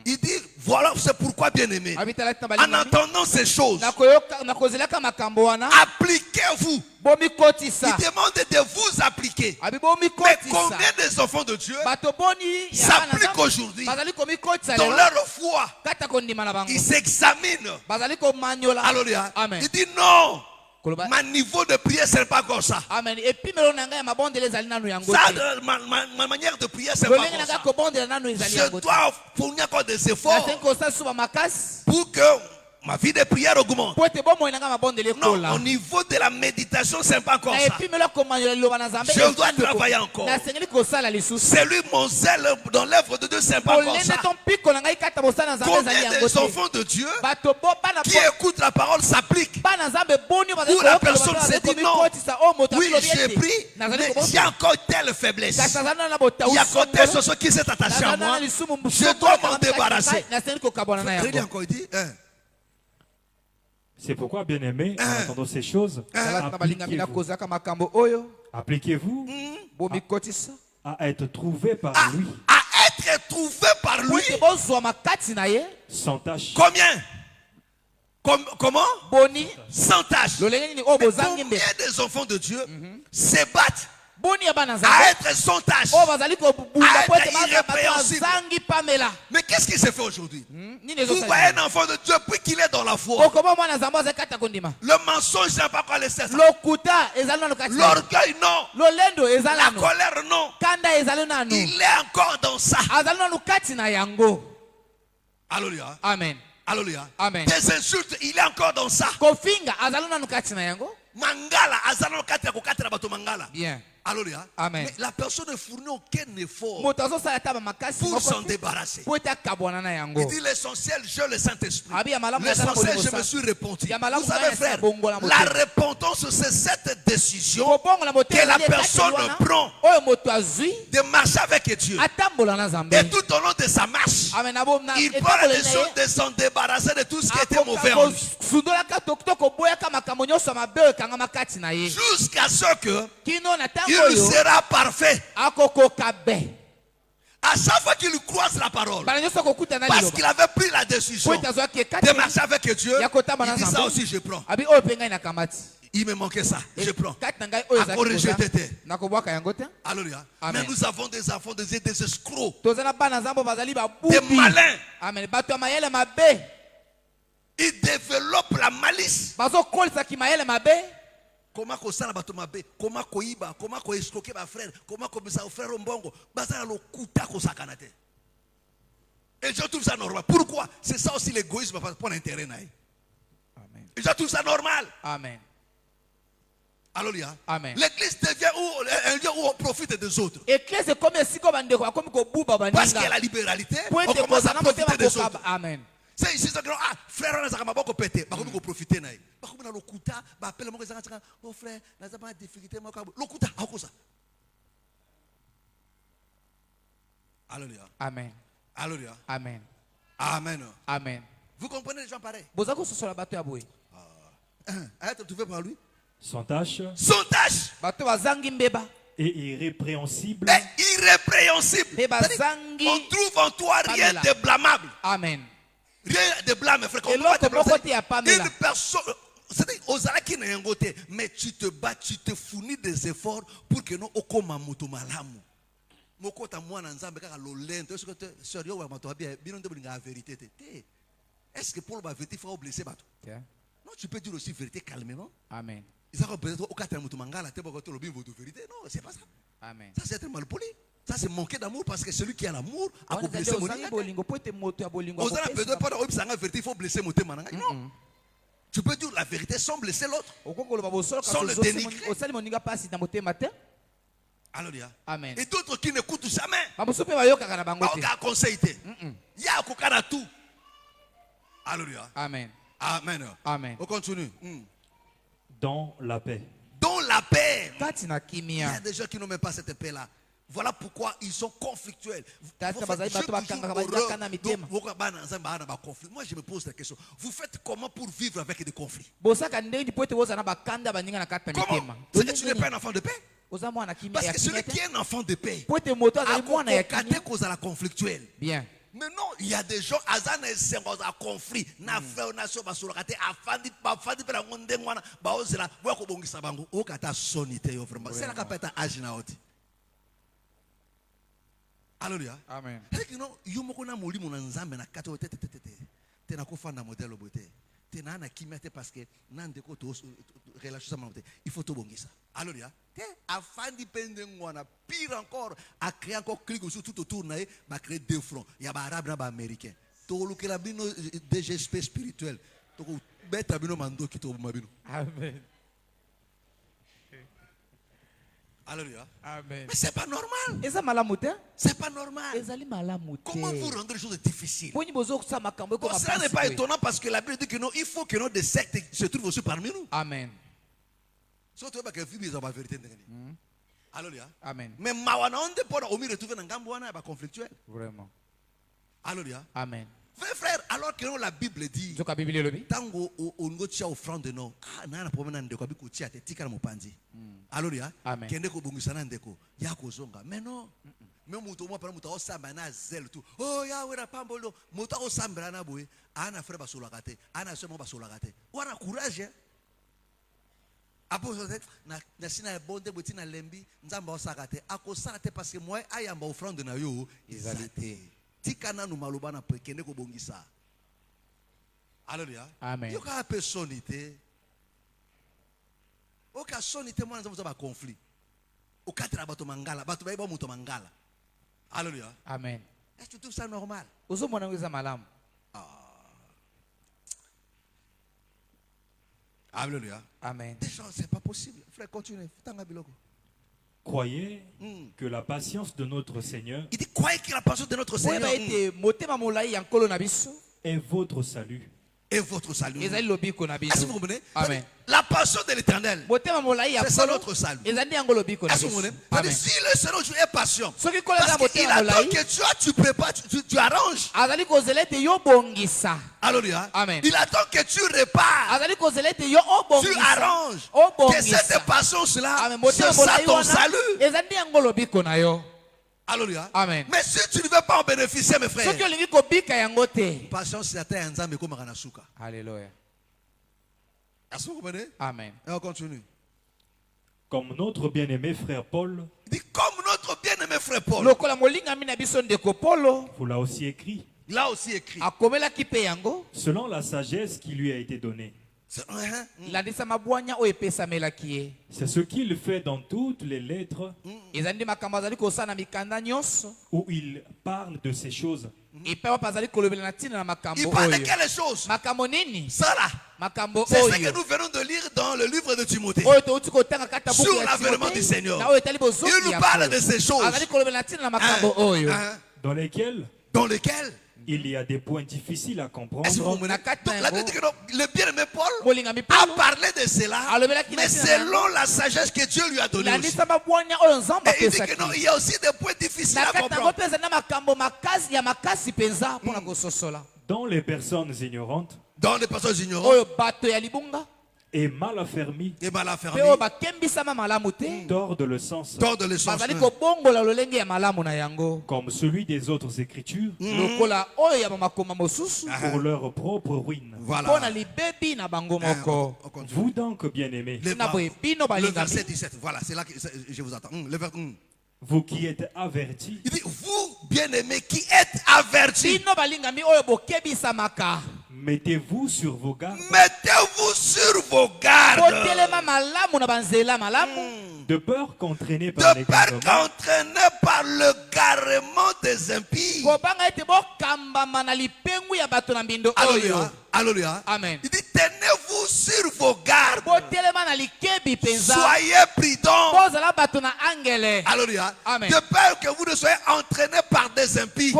Il dit, voilà, c'est pourquoi bien-aimé. En entendant ces choses, appliquez-vous. Il demande de vous appliquer. Mais combien des enfants de Dieu s'appliquent aujourd'hui dans leur foi? Ils s'examinent. Alléluia. Il dit non. Ma niveau de prière, ce n'est pas comme ça. Amen. Ma manière de prière, c'est pas comme ça. Je dois fournir encore des efforts pour que ma vie de prière augmente. Non, au niveau de la méditation, c'est pas comme ça. Je dois travailler encore. C'est lui mon zèle dans l'œuvre de Dieu, c'est pas comme ça. Combien des enfants de Dieu qui écoutent la parole s'appliquent? Où la personne se dit non, oui j'ai pris, mais j'ai encore telle faiblesse. Il y a encore telle chose qui s'est attachée à moi. Je dois m'en débarrasser. Regarde encore, il dit, c'est pourquoi, bien-aimés, en entendant ces choses, appliquez-vous à être trouvé par lui. À être trouvé par lui. Sans tache. Combien? Comment? Boni. Sans tâche. Mais combien des enfants de Dieu se battent à être sans tâche, à être irrépréhensible? Mais qu'est-ce qui se fait aujourd'hui? Vous voyez un enfant de Dieu puis qu'il est dans la foi. Le mensonge n'a pas quoi laisser ça. L'orgueil non. La colère non. Il est encore dans ça. Alléluia. Amen. Alléluia. Amen. Des insultes, il est encore dans ça. Mangala, azalano kati ko kati bato mangala. Bien. Alléluia. Amen. Mais la personne ne fournit aucun effort pour s'en débarrasser. Il dit l'essentiel, je le Saint-Esprit. L'essentiel, je me suis repenti. Vous savez, frère, la repentance, c'est cette décision que la personne prend de marcher avec Dieu. Et tout au long de sa marche, il prend la décision de s'en débarrasser de tout ce qui était mauvais en lui. Jusqu'à ce que il sera parfait. À chaque fois qu'il croise la parole, parce qu'il avait pris la décision de marcher avec Dieu, il dit ça aussi je prends. Il me manquait ça, je prends. À corriger t'étais. Alléluia. Mais nous avons des enfants, des escrocs, des malins. Ils développent la malice. Comment ça la bato mabe, comment koiba, comment ko escroquer ma frère, comment ko bisa frère mbongo, bazana lo kuta ko sakanate. Et je trouve ça normal. Pourquoi? C'est ça aussi l'égoïsme pour l'intérêt naï. Amen. Et je trouve ça normal. Amen. Alléluia. Amen. L'église devient un lieu où on profite des autres. Parce qu'il y a la libéralité, on commence à profiter des autres. Amen. C'est ici que frère on a ça maboko pété, ba ko profiter naï. Ba ko na lokuta, ba appelle mo ezanga tsaka, oh frère, na za ba difficulté mo ka lokuta akosa. Alléluia. Amen. Alléluia. Amen. Amen. Amen. Vous comprenez les gens pareils? Bozako so la bateau aboué. Arrête tu fais par lui. Sans tâche. Sans tâche. Bateau bazangi mbeba. Et irrépréhensible. Et irrépréhensible. On trouve en toi rien de blâmable. Amen. Rien de blâme, frère. Une personne, c'est-à-dire, mais tu te bats, tu te fournis des efforts pour que nous okoma moto malamu. Mokota mwana nzambe kaka lolento. Est-ce que sérieux wa mato bien bino de la vérité te. Est-ce que pour la vérité il faut blesser bato? Non, tu peux dire aussi vérité calmement. Amen. Ils ont peut-être au quatre moto mangala te boko to lobi votre vérité. Non, c'est pas ça. Amen. Ça c'est être mal poli. Ça c'est manquer d'amour parce que celui qui a l'amour a blessé mon âme. Il faut blesser mon âme. Non. Tu peux dire la vérité sans blesser l'autre. Sans le dénigrer. Alléluia. Amen. Et d'autres qui n'écoutent jamais. Aucun conseil. Il y a aucun tout. Alléluia. Amen. Amen. Amen. On continue. Dans la paix. Dans la paix. Il y a des gens qui n'ont même pas cette paix-là. Voilà pourquoi ils sont conflictuels. Moi, je me pose la question. Vous faites comment pour vivre avec des conflits? Comment? Tu n'es pas un enfant de paix? Parce que celui qui est un enfant de paix a cause à la conflictuelle. Bien. Mais non, il y a des gens azana à conflit na frère nation basolakate afandi pela ngonde ngwana baozela boya ko bongisa bango o kata sonité yo vraiment c'est la kapeta agina oti. Alléluia. Amen. Et non, yomoko na molimo na nzambe na kato tete te na ko fanda modèle boté. Te na kimete parce que nande ko to relation sama boté. Il faut to bongisa. Alléluia. Te afandi pende ngwana pire encore a créer encore clique sur tout autour na ba créer deux fronts. Ya ba arabe na ba américain. To lukela bino DGSP spirituel. To ko beta bino mando ki to mabino. Amen. Alléluia. Amen. Mais c'est pas normal. C'est pas normal. Comment vous rendre les choses difficiles? Bon, cela n'est pas étonnant parce que la Bible dit que non, il faut que nos des sectes se trouvent aussi parmi nous. Amen. Alléluia. Amen. Mais mawana on dépend au milieu retrouver dans Gambouana ba conflictuel. Vraiment. Alléluia. Amen. Frère, alors que la Bible dit tango ongo tia offrande non na problème ndeko abi ko tia te tika na mopanzi. Alléluia. Amen. Kende ko bongisa na ndeko ya ko zonga. Mais non. même muto mo para muto osamba na zel tout oh ya wera pambolo muto osamba na boye ana frère basola kate ana seulement basola kate wana courage apo na sina bonde botina lembi nzamba osaka te akosala te parce que moi ayamba offrande na yo ezalité tikana no maloba na pekene ko bongisa. Alléluia. Amen. Yo ka personnalité oka sonité mwana nzamba ba conflit okatra bato mangala bato ba muto mangala. Alléluia. Amen. Est-ce que tu trouves ça normal? Ozo mwana ngeza malamu. Alléluia. Amen. Déjà, c'est pas possible. Frère, continue. Croyez que la patience de notre Seigneur Il dit, croyez que la patience de notre Seigneur est votre salut. Et votre salut. Est-ce que vous comprenez? Amen. La passion de l'Éternel, c'est ça notre salut. Est-ce que vous comprenez? Si le Seigneur est patient, parce qu'il attend que tu prépares, tu arranges. Alléluia. Amen. Il attend que tu répares, tu arranges. Que cette passion-là, c'est ça ton salut. Alléluia. Amen. Mais si tu ne veux pas en bénéficier, mes frères, patience, c'est un ensemble comme un asuka. Alléluia. Est-ce que vous comprenez? Amen. Et on continue. Comme notre bien-aimé frère Paul, Il dit comme notre bien-aimé frère Paul. vous l'a aussi écrit, Là aussi écrit. selon la sagesse qui lui a été donnée. C'est ce qu'il fait dans toutes les lettres où il parle de ces choses. Il parle de quelles choses? Ça là. C'est ce que nous venons de lire dans le livre de Timothée. Sur l'avènement du Seigneur. Il nous parle de ces choses. Dans lesquelles il y a des points difficiles à comprendre. Le bien-aimé Paul a parlé de cela, mais selon la sagesse que Dieu lui a donnée aussi. Et il dit que non, il y a aussi des points difficiles à comprendre. Dans les personnes ignorantes et mal affermies, tordent le sens, comme celui des autres écritures, pour leur propre ruine. Voilà. Vous donc, bien-aimés, Le verset 17, voilà, c'est là que je vous attends. Le verset, vous qui êtes avertis, il dit, vous, bien-aimés, qui êtes avertis, mettez-vous sur vos gardes. Mettez-vous sur vos gardes. De peur qu'entraînés par le garement des impies. Alléluia. Alléluia. Amen. Il dit, tenez-vous sur vos gardes. Soyez prudents. Alléluia. Amen. De peur que vous ne soyez entraînés par des impies.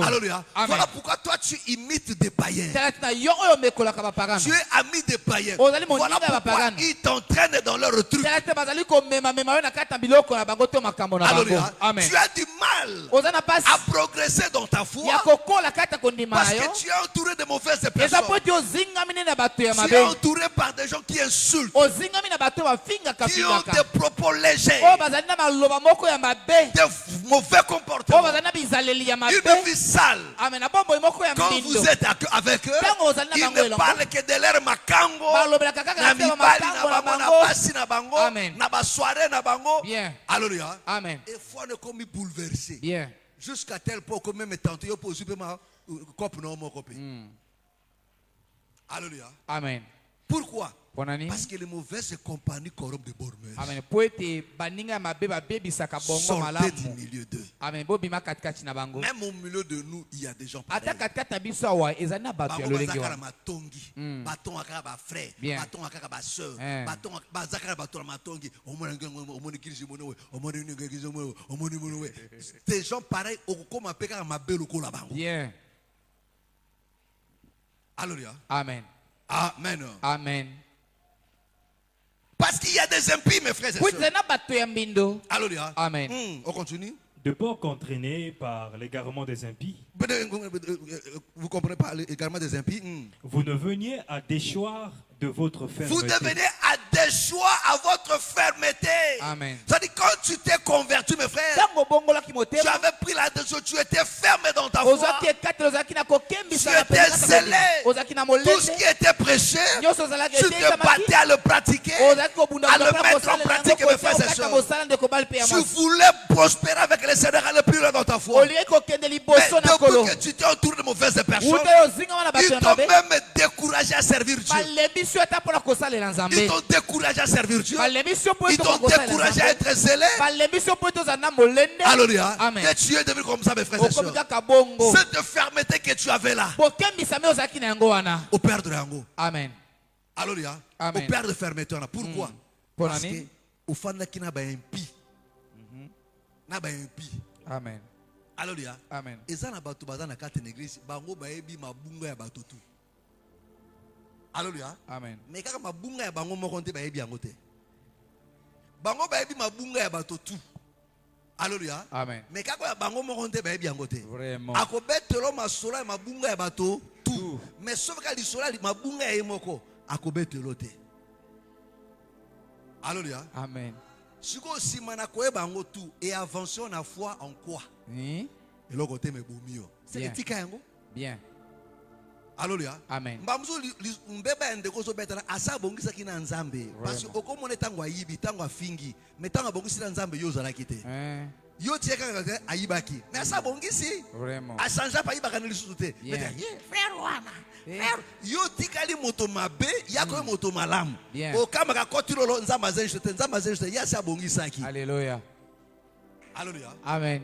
Alléluia. Amen. Voilà pourquoi toi tu imites des païens. Tu es ami des païens. Voilà pourquoi ils t'entraînent dans leur truc. Alléluia. Amen. Tu as du mal à progresser dans ta foi parce que tu es entouré de mauvaises personnes. Tu es entouré par des gens qui insultent, qui ont des propos légers, des mauvais comportements, une vie sale. Quand vous êtes avec eux, ils ne parlent que de leur makambo, na mibali na bango, na basi na bango, na ba soirée na bango. Alléluia. Amen. Et foi ne comme bouleversé. Bien. Jusqu'à tel point que même tantôt pour super cop non mon copie. Alléluia. Amen. Pourquoi? Parce que les mauvaises compagnies corrompent de bonnes mœurs. Amen. Sortez du milieu d'eux. Amen. Même au milieu de nous, il y a des gens pareils. Baton akaba frère, baton akaba soeur, baton bazakara baton matongi, des gens pareils au comme apeka mabelo ko la bango. Bien. Alléluia. Amen. Amen. Amen. Parce qu'il y a des impies, mes frères et sœurs. Alléluia. Amen. On continue. De peur qu'entraînés par l'égarement des impies, Vous comprenez pas l'égarement des impies? vous ne veniez à déchoir de votre fermeté. Vous devenez adéchois à votre fermeté. Amen. C'est-à-dire quand tu t'es converti, mes frères, tu avais pris la décision, tu étais fermé dans ta foi. Tu étais zélé. Tout ce qui était prêché, tu te battais à le pratiquer, à le mettre en pratique, mes frères et sœurs. Tu voulais prospérer avec les Seigneur, aller plus loin dans ta foi. Mais depuis que tu t'es autour de mauvaises personnes, ils t'ont même découragé à servir Dieu. Ils t'ont découragé à servir Dieu. Ils t'ont découragé à être zélé. Alléluia. Et tu es devenu comme ça, mes frères et sœurs. Cette fermeté que tu avais là, au Père de l'Ango. Amen. Alléluia. Au Père de fermeté. Pourquoi? Parce que au fond, il y a un pi. Amen. Alléluia. Amen. Et ça, na batu bazana kate l'église, bango baebi mabunga ya batu tu. Alléluia. Amen. Mais kaka mabunga ya bango mokonte baebi yango te. Bango baebi mabunga ya batu tu. Alléluia. Amen. Mais kaka bango mokonte baebi yango te. Vraiment. Akobetelo masola ya mabunga ya batu tu. Mais sauf que lisola mabunga ya yemoko akobetelo te. Alléluia. Amen. Si vous avez bango tout et avançons la foi en quoi? Et le côté me boumio. C'est le tika yango. Bien. Alléluia. Amen. Mbamzo mbeba ndeko zo betana asa bongisa kina nzambe parce que okomo netango ayibi tango afingi metanga bongisa nzambe yo zala kite. Yo tieka ngaka ayibaki. Mais asa bongisi. Vraiment. Asanja pa yibaka ne lisusu te. Frère wana. Yo tikali moto mabe yako moto malamu okamaka kotilolo nzamba zenjete yasa bongisaki. Alléluia. Alléluia. Amen.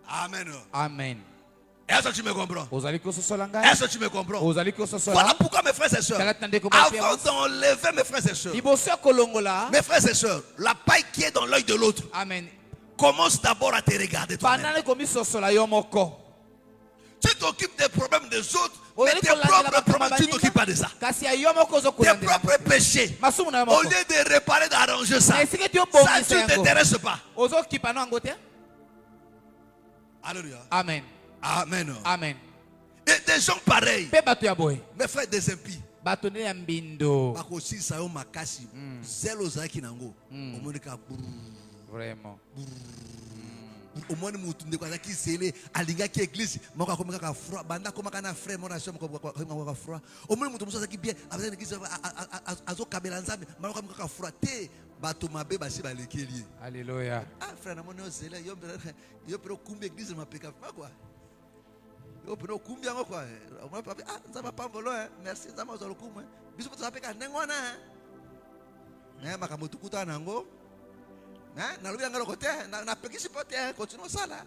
Amen. Amen. Est-ce que tu me comprends? Est-ce que tu me comprends? Voilà pourquoi mes frères et sœurs, avant d'enlever mes frères et sœurs, mes frères et sœurs, la paille qui est dans l'œil de l'autre, commence d'abord à te regarder toi-même. Tu t'occupes des problèmes des autres, mais tes propres problèmes, tu ne t'occupes pas de ça. Tes propres péchés, au lieu de réparer, d'arranger ça, ça ne t'intéresse pas. Alléluia. Amen. Amen. Amen. Et des gens pareils, mes frères des impies, vraiment. Au moins nous ne quoi qui c'est alinga qui église moi comme ka froid banda comme kana frère moi nation comme ka froid au moins mutu musa qui bien avec l'église azo kabela nzambe moi comme ka froid te bato mabe basi balekeli. Alléluia. Ah frère na mona zela yo pro kumbi église ma peka quoi yo pro kumbi yango quoi moi papa ah nzamba pambolo merci nzamba zo lokumu biso to peka nengwana na makambo tukuta nango. Na lobi ngalo côté na pekisi pote continue sala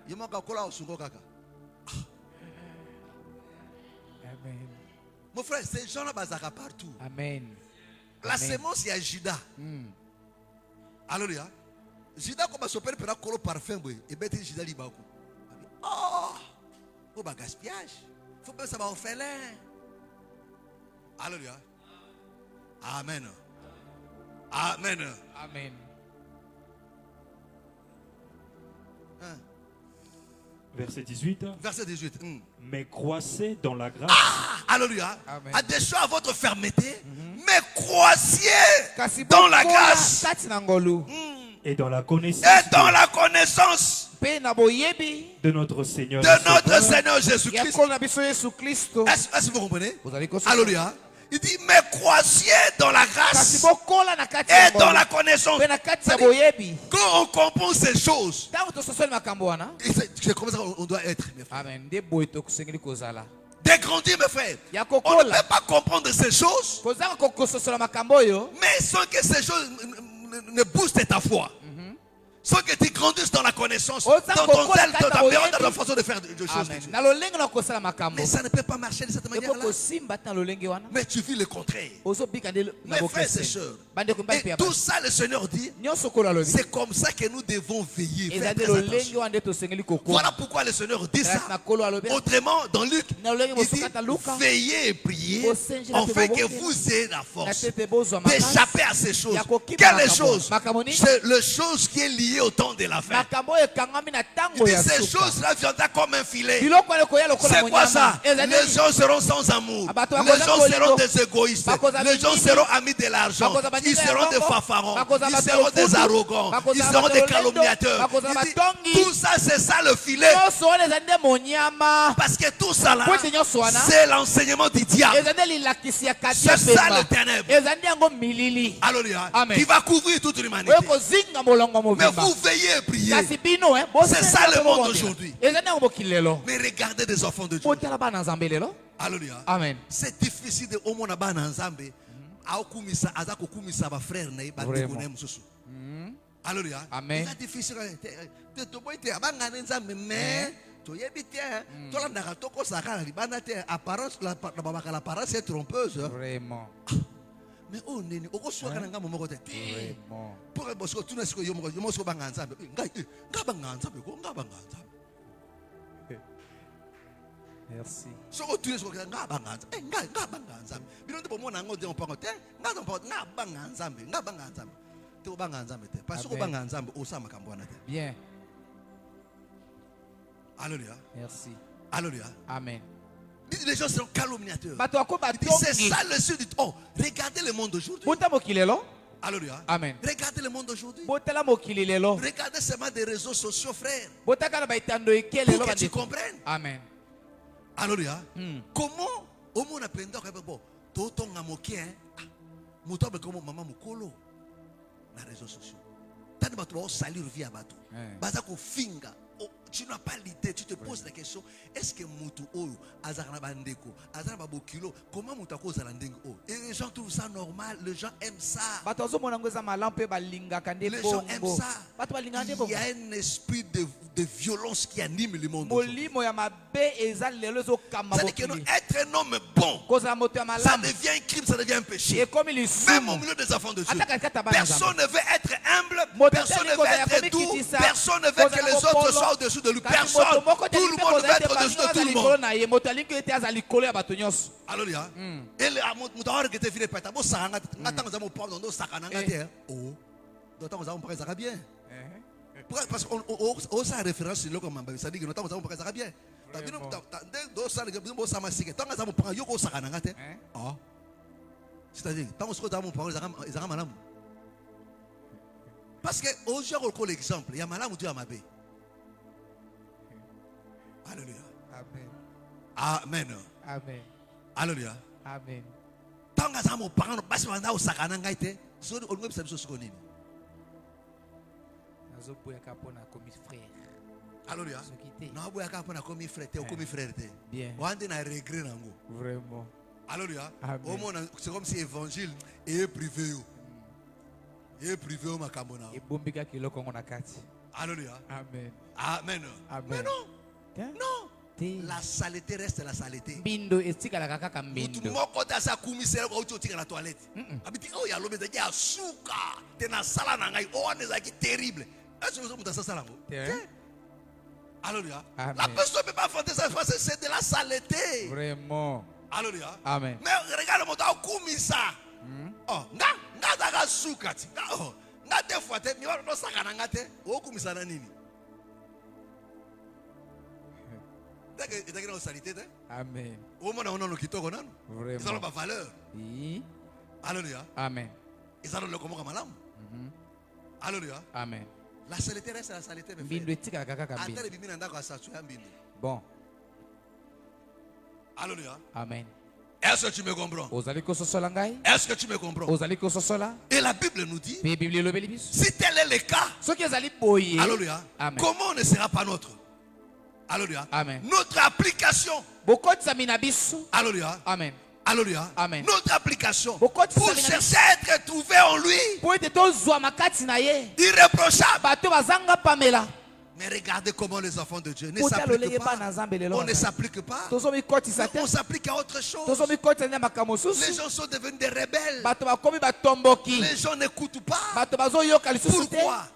yemo ka kola osungo kaka. Amen. Mon frère, ces gens là bazaka partout. Amen. La sémence il y a Judas. Alléluia. Judas comme s'opère pour kolo parfum boy et bête Judas libako. Oh! Faut pas gaspillage. Faut pas ça va orphelin. Alléluia. Amen. Amen. Amen. Verset 18. Verset 18. Mais croissez dans la grâce. Ah, alléluia. À déchet à votre fermeté, mais croissez dans la grâce. Et dans la connaissance. Et dans la connaissance de notre Seigneur. De notre Seigneur Jésus-Christ. Est-ce que vous comprenez? Alléluia. Il dit, mais croissez dans la grâce et dans la connaissance. Quand on comprend ces choses, c'est comme ça qu'on doit être, mes frères. Dégrandir, mes frères. On ne peut pas comprendre ces choses, mais sans que ces choses ne boostent ta foi. Sans que tu grandisses dans la connaissance, dans ton zèle, dans ta période, dans la façon de faire des choses. Mais ça ne peut pas marcher de cette manière-là. Mais tu vis le contraire. Mes frères et sœurs, et tout ça le Seigneur dit, c'est comme ça que nous devons veiller. Faire très attention. Voilà pourquoi le Seigneur dit ça. Autrement, dans Luc, il dit, veillez et priez, afin que vous ayez la force d'échapper à ces choses. Quelles choses? C'est les choses qui est liée lié au temps de la fin. Il dit ces choses-là viendront comme un filet. C'est quoi ça? Les gens seront sans amour. Les gens seront des égoïstes. Les gens seront amis de l'argent. Ils seront des fanfarons. Ils seront des arrogants. Ils seront des calomniateurs. Tout ça, c'est ça le filet. Parce que tout ça là, c'est l'enseignement du diable. C'est ça le ténèbre. Alléluia. Qui va couvrir toute l'humanité. Mais vous veillez et priez. C'est ça le monde aujourd'hui. Mais regardez des enfants de Dieu. Alléluia. Amen. C'est difficile de au monde abana nzambe. Aokumisa azako kumisa ba frère na ba ndekone mususu. Alléluia. Amen. C'est difficile de to boite abanga nzambe mais to yebite to la ndaka to ko saka libana te apparence la babaka l'apparence est trompeuse. Vraiment. Mais on neni okoswaka na ngamo moko te. Vraiment. Pour bosko tuna siko yo moko banga nzambe. Ngabanga nzambe ko ngabanga nzambe. Merci. So tu es ngabanga nzambe. Bino te bomona ngo de on pango te. Ngabanga nzambe. Te obanga nzambe te. Parce que obanga nzambe osama kambwana te. Bien. Alléluia. Merci. Alléluia. Amen. Les gens sont calomniateurs. C'est ça le sud. Oh, regardez le monde aujourd'hui. Alléluia. Amen. Regardez le monde aujourd'hui. Regardez seulement des réseaux sociaux, frère. Pour que tu comprennes. Amen. Alléluia. Comment au monde a plein d'or bon totonga moké mutobe comme maman mukolo na réseaux sociaux. Tani bato ba salir via bato. Baza ko finga. Tu n'as pas l'idée, tu te poses la question, est-ce que Moutou Oyo, Azarna Bandeko, Azarna Babokilo, comment Moutako Zalandeng O? Et les gens trouvent ça normal, les gens aiment ça. Les gens aiment ça. Il y a un esprit de violence qui anime le monde. C'est-à-dire que être un homme bon, ça devient un crime, ça devient un péché. Même au milieu des enfants de Dieu, personne ne veut être humble, personne ne veut être doux, personne ne veut que les autres soient au-dessus de lui. Personne. Tout le monde veut être au-dessus de tout le monde. Alléluia. Et le moutard qui était filé par ta bosse, ça a bien. Parce qu'on a référence sur le comme ça dit que nous avons bien. C'est-à-dire, parce que aujourd'hui, on l'exemple, il y a malade ou Dieu à ma baie. Alléluia. Amen. Amen. Alléluia. Amen. Tant que ça mon parent passe pendant au sakana ngaite, so on me sabe so skonini. Nazo boya kapona comme frère. Alléluia. Na boya kapona comme frère te, comme frère te. Bien. Wande na regret nango. Vraiment. Alléluia. Au monde c'est comme si évangile est privé yo. Et privé au makambo na. Et bombika kiloko ngona kati. Alléluia. Amen. Amen. Amen. Mais non. Non. La saleté reste la saleté. Bindo estika la kaka bindo. Tout moko ta sa kumisela ko uti la toilette. Abiti oh ya lobe ya suka. Te na sala na ngai oh neza ki terrible. Est-ce que vous avez ça là? Alléluia. La personne ne peut pas faire ça, c'est de la saleté. Vraiment. Alléluia. Amen. Mais regarde mon ta kumisa. Oh, nga daga suka ti. Oh, nga te fois te mi wa no saka na ngate. O kumisa na nini? Amen. Ils ont la valeur. Alléluia. Amen. Ils ont le comment malam. Alléluia. Amen. La saleté reste la saleté. Bon. Alléluia. Amen. Est-ce que tu me comprends? Est-ce que tu me comprends? Et la Bible nous dit, si tel est le cas, alléluia, comment on ne sera pas notre? Alléluia. Amen. Notre application. Alléluia. Amen. Alléluia. Amen. Notre application pour chercher à être trouvé en lui irréprochable. Mais regardez comment les enfants de Dieu ne s'appliquent pas. On ne s'applique pas. On s'applique à autre chose. Les gens sont devenus des rebelles. Les gens n'écoutent pas. Pourquoi?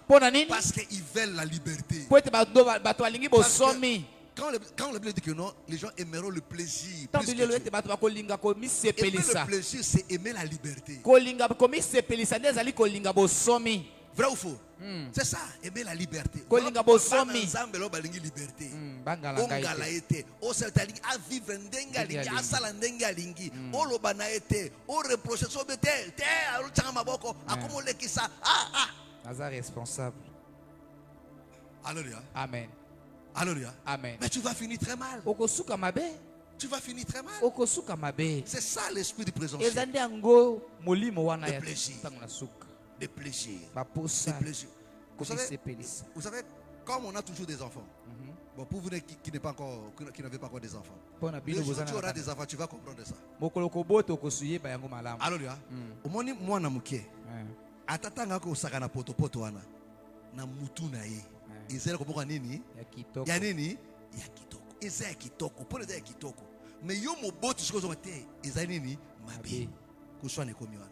Parce qu'ils veulent la liberté. Quand la Bible dit que non, les gens aimeront le plaisir. Plus que Dieu. Aimer le plaisir, c'est aimer la liberté. Vrai ou faux? C'est ça, aimer la liberté. Liberté. Ongala été, o setali a vivre ndenga lingi, a sala ndenga lingi, o lobana été, o reprocher so bete, te a changa maboko, akomole kisa. Naza responsable. Alléluia. Amen. Alléluia. Amen. Mais tu vas finir très mal. Okosuka mabe. Tu vas finir très mal. Okosuka mabe. C'est ça l'esprit du présomption. Ezande ango molimo wana ya tangona suka. Des plaisirs. Des plaisirs. Vous savez, comme on a toujours des enfants, bon, pour vous qui n'avez pas encore des enfants, le jour où tu auras des enfants, tu vas comprendre ça. Alléluia. Au moins, moi, je suis atatanga ko sakana poto wana na mutu na ye. Izela ko boka nini? Ya nini? Ya kitoko. Izela kitoko. Pour les kitoko. Mais yo mo botu siko zo te. Izela nini? Mabe. Kuswa ne komi wana.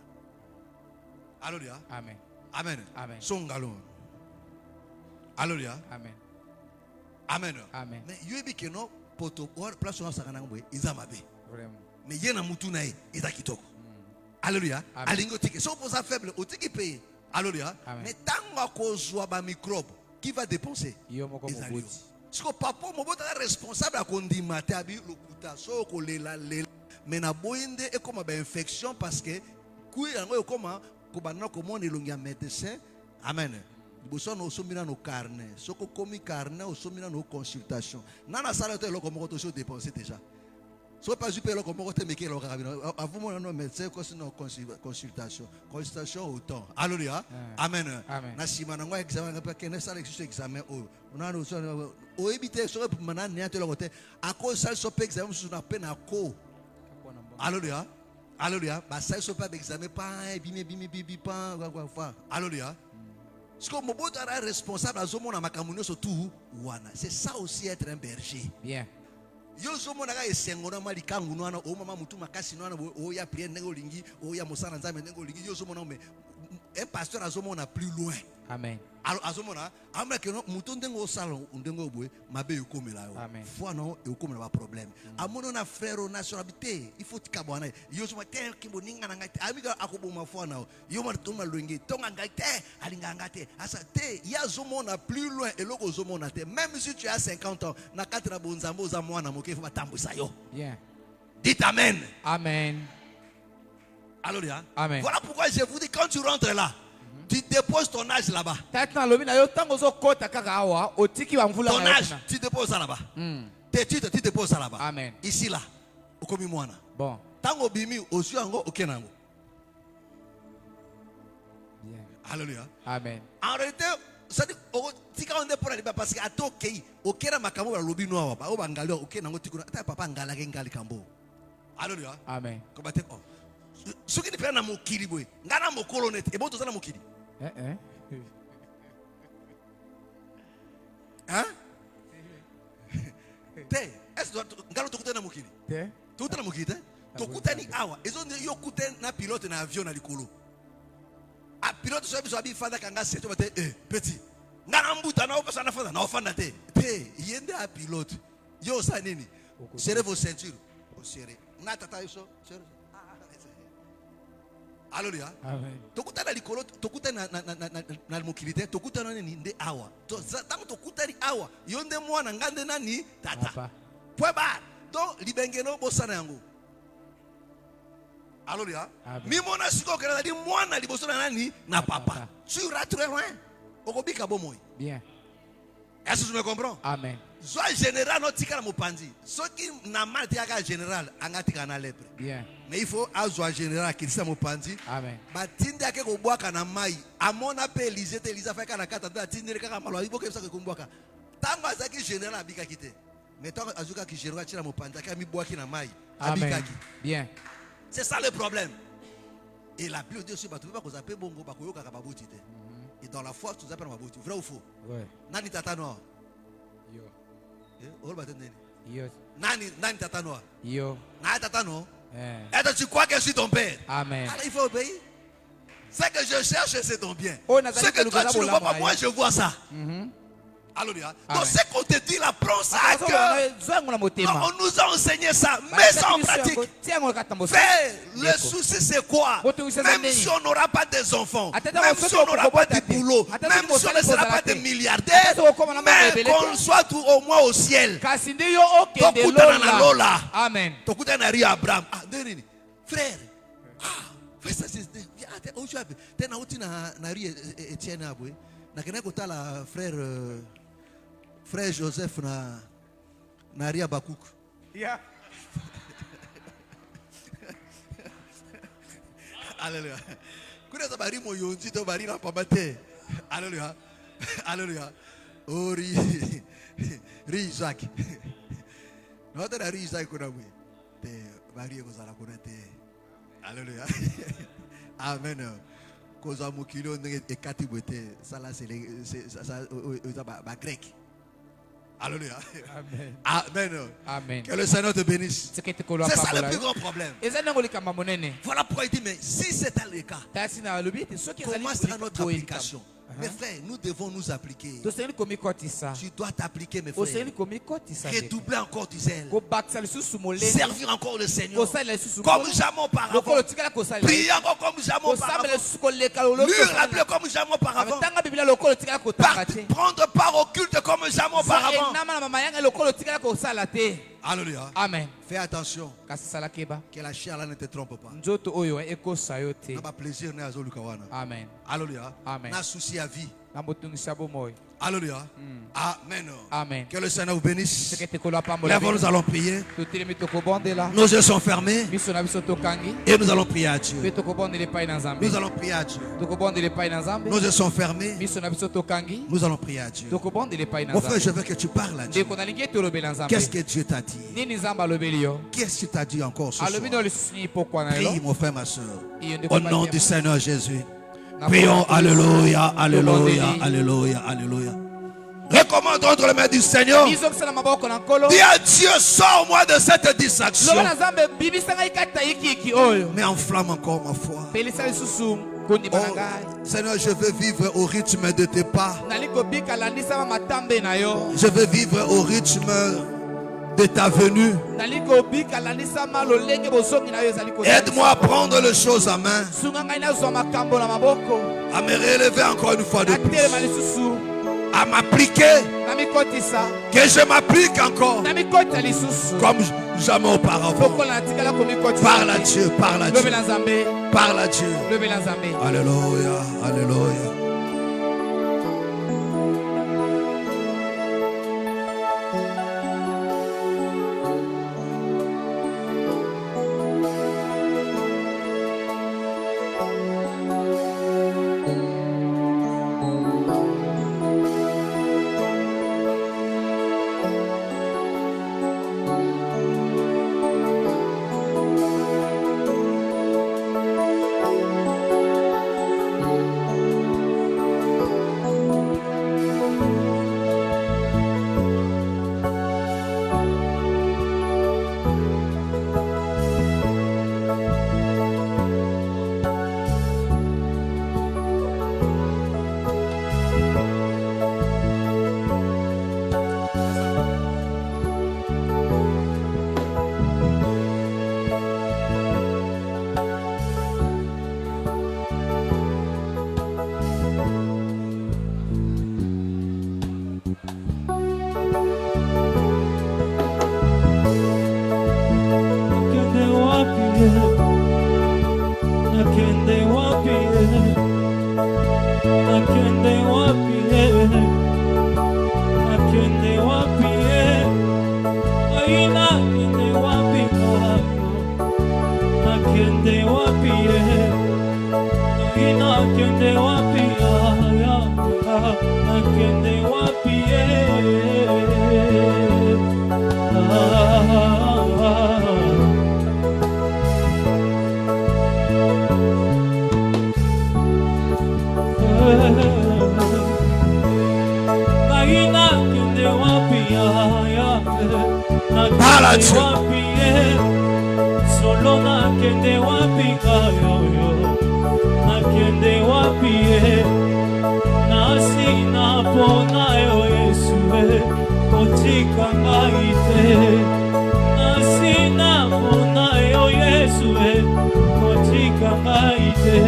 Alléluia. Amen. Amen. Amen. Songalo. Alléluia. Amen. Amen. Amen. Mais yo ebi keno poto or place on sakana ngwe izamabe. Vraiment. Mais yena mutu na ye iza kitoko. Alléluia. Alingo tiki. So pour ça faible, au tiki paye. Alléluia. Mais tant qu'on soit ba microbe, qui va dépenser? Parce que papa mon bout est responsable à condimenter abi le kuta so ko lela lela. Mais na boinde et comme ba infection parce que kui yango comme ko banana ko mon elongia médecin. Amen. Boso no somina no carnet. Soko komi carnet o somina no consultation. Nana sala te lo comme ko to dépenser déjà. So pas du pelo comme côté meke lo carabino. Avant mon no médecin ko sino consultation. Consultation autant. Alléluia. Amen. Na simana ngo examen nga pa kene sala examen o. On no so o ebite so mana ne atelo côté. Ako sala so pe examen so na peine ako. Alléluia. Alléluia. Ba sala so pas examen pas bimi pas quoi. Alléluia. Parce que mon beau est responsable à zomo na makamunyo so tout wana. C'est ça aussi être un berger. Bien. Yo zomo na ga esengona mali kangu nwana o mama mutu makasi nwana o ya prier nengo lingi o ya mosana nzambe nengo lingi yo zomo na mais un pasteur azomo na plus loin. Amen. Alors azomo na amna ke no mutu ndengo salon ndengo boye mabe yokomela yo. Foi non yokomela ba problème. Amono na frère nationalité il faut tikabwana yo zomo te kimbo ninga na ngati amiga akoboma foi na yo ma toma lwengi tonga ngate alinga ngate asa te ya zomo na plus loin et loko zomo na te même si tu as 50 ans na katra bonzambo za mwana moke faut batambusa yo. Bien. Dites amen. Amen. Alléluia. Amen. Voilà pourquoi je vous dis quand tu rentres là, tu déposes ton âge là-bas. Ton âge, tu déposes ça là-bas. Tes titres, tu déposes ça là-bas. Amen. Ici là, au komi mwana. Bon. Tango bimi osu ango okenango. Bien. Alléluia. Amen. En réalité, ça dit tika on est pour aller parce que ato kei okera makambo ba lobi noa ba o bangali okenango tikuna ta papa ngala ke ngali kambo. Alléluia. Amen. Ko bate ko. Soki ni pe na mokili boy. Ngana mokolo net e bo to za na mokili. Hein? Te, est-ce que ngalo tokuta na mokili? Te. Tokuta na mokili te? Tokuta ni awa. Ezo yo kute na pilote na avion na likolo. A pilote so biso abi fanda kanga seto bate petit. Ngana mbuta na opesa na fanda na ofanda te. Te, yende a pilote. Yo sa nini? Serrez vos ceintures. Serrez. Na tata iso, serrez. Alléluia. Amen. Tokuta na likolo, tokuta na mokilite, tokuta na nini nde awa. Tango tokuta ni awa, yonde mwana ngande nani tata. Point barre. Donc libengeno bosana yango. Alléluia. Mi mona siko kera di mwana liboso na nani na papa. Tu rates rien. Okobika bomoy. Bien. Est-ce que tu me comprends? Amen. Soit général no tika na mopandi. Ce qui na mal tika général angatika na lèpre. Bien. Mais il faut azwa général qui sa mopandi. Amen. Batinde ake ko bwaka na mai. Amona pe Elise te Elisa faka na kata ta tinde kaka malo ibo ke sa ko bwaka. Tango azaki général abika kite. Mais tango azuka ki général tira mopandi aka mi bwaki na mai. Abika ki. Bien. C'est ça le problème. Et la Bible dit aussi ba tu pas ko zape bongo ba ko yoka ka baboti te. Et dans la foi tu zape na baboti. Vrai ou faux? Ouais. Nani tata noa? Yo. Ol batende. Yo. Nani tata noa? Yo. Na tata no? Est-ce que tu crois que je suis ton père? Amen. Alors il faut obéir. Ce que je cherche, c'est ton bien. Oh, ce que toi tu ne vois pas, moi je vois ça. Alléluia. Donc ce qu'on te dit là, prends ça à cœur. On nous a enseigné ça. Mets ça en pratique. Fais, le souci c'est quoi? Même si on n'aura pas des enfants, même si on n'aura pas de boulot, même si on ne sera pas des milliardaires, mais qu'on soit tout au moins au ciel. Amen. Frère, fais ça. Frère Joseph na Ria Bakouk. Yeah. Alléluia. Kuna bari mo yonzi to bari na pamate. Alléluia. Alléluia. Ori Isaac. No te na Isaac kuna mwe. Te bari ko sala kuna te. Alléluia. Amen. Koza mukilo ndenge ekati bote. Sala c'est ba grec. Alléluia. Amen. Amen. Amen. Que le Seigneur te bénisse. C'est ça le plus grand problème. Voilà pourquoi il dit, mais si c'est le cas, comment sera notre application? Mes frères, nous devons nous appliquer. Tu dois t'appliquer, mes frères. Redoubler encore du zèle. Servir encore le Seigneur. Comme jamais auparavant. Prier encore comme jamais auparavant. Lire la Bible comme jamais auparavant. Prendre part au culte comme jamais auparavant. Alléluia. Amen. Fais attention. Que la chair là ne te trompe pas. N'a pas plaisir. Amen. Alléluia. Amen. N'a souci à vie. Alléluia. Amen. Amen. Que le Seigneur vous bénisse. Lève, nous allons prier. Nos yeux sont fermés. Et nous allons prier à Dieu. Nous allons prier à Dieu. Nos yeux sont fermés. Nous allons prier à Dieu. Mon frère, je veux que tu parles à Dieu. Qu'est-ce que Dieu t'a dit? Qu'est-ce que tu as dit encore ce soir? Prie, mon frère, ma soeur. Au nom du Seigneur Jésus. Prions, alléluia, alléluia, alléluia, alléluia. Recommandons entre les mains du Seigneur. Dis à Dieu, sors-moi de cette distraction. Mais enflamme encore ma foi. Oh, Seigneur, je veux vivre au rythme de tes pas. Je veux vivre au rythme de ta venue. Aide-moi à prendre les choses en main, à me relever encore une fois de plus, à m'appliquer, que je m'applique encore comme jamais auparavant. Parle à Dieu, parle à Dieu, parle à Dieu. Alléluia, alléluia. Nasi na pona yo Yesu kotika ngai te nasina mpona yo Yesu kotika ngai te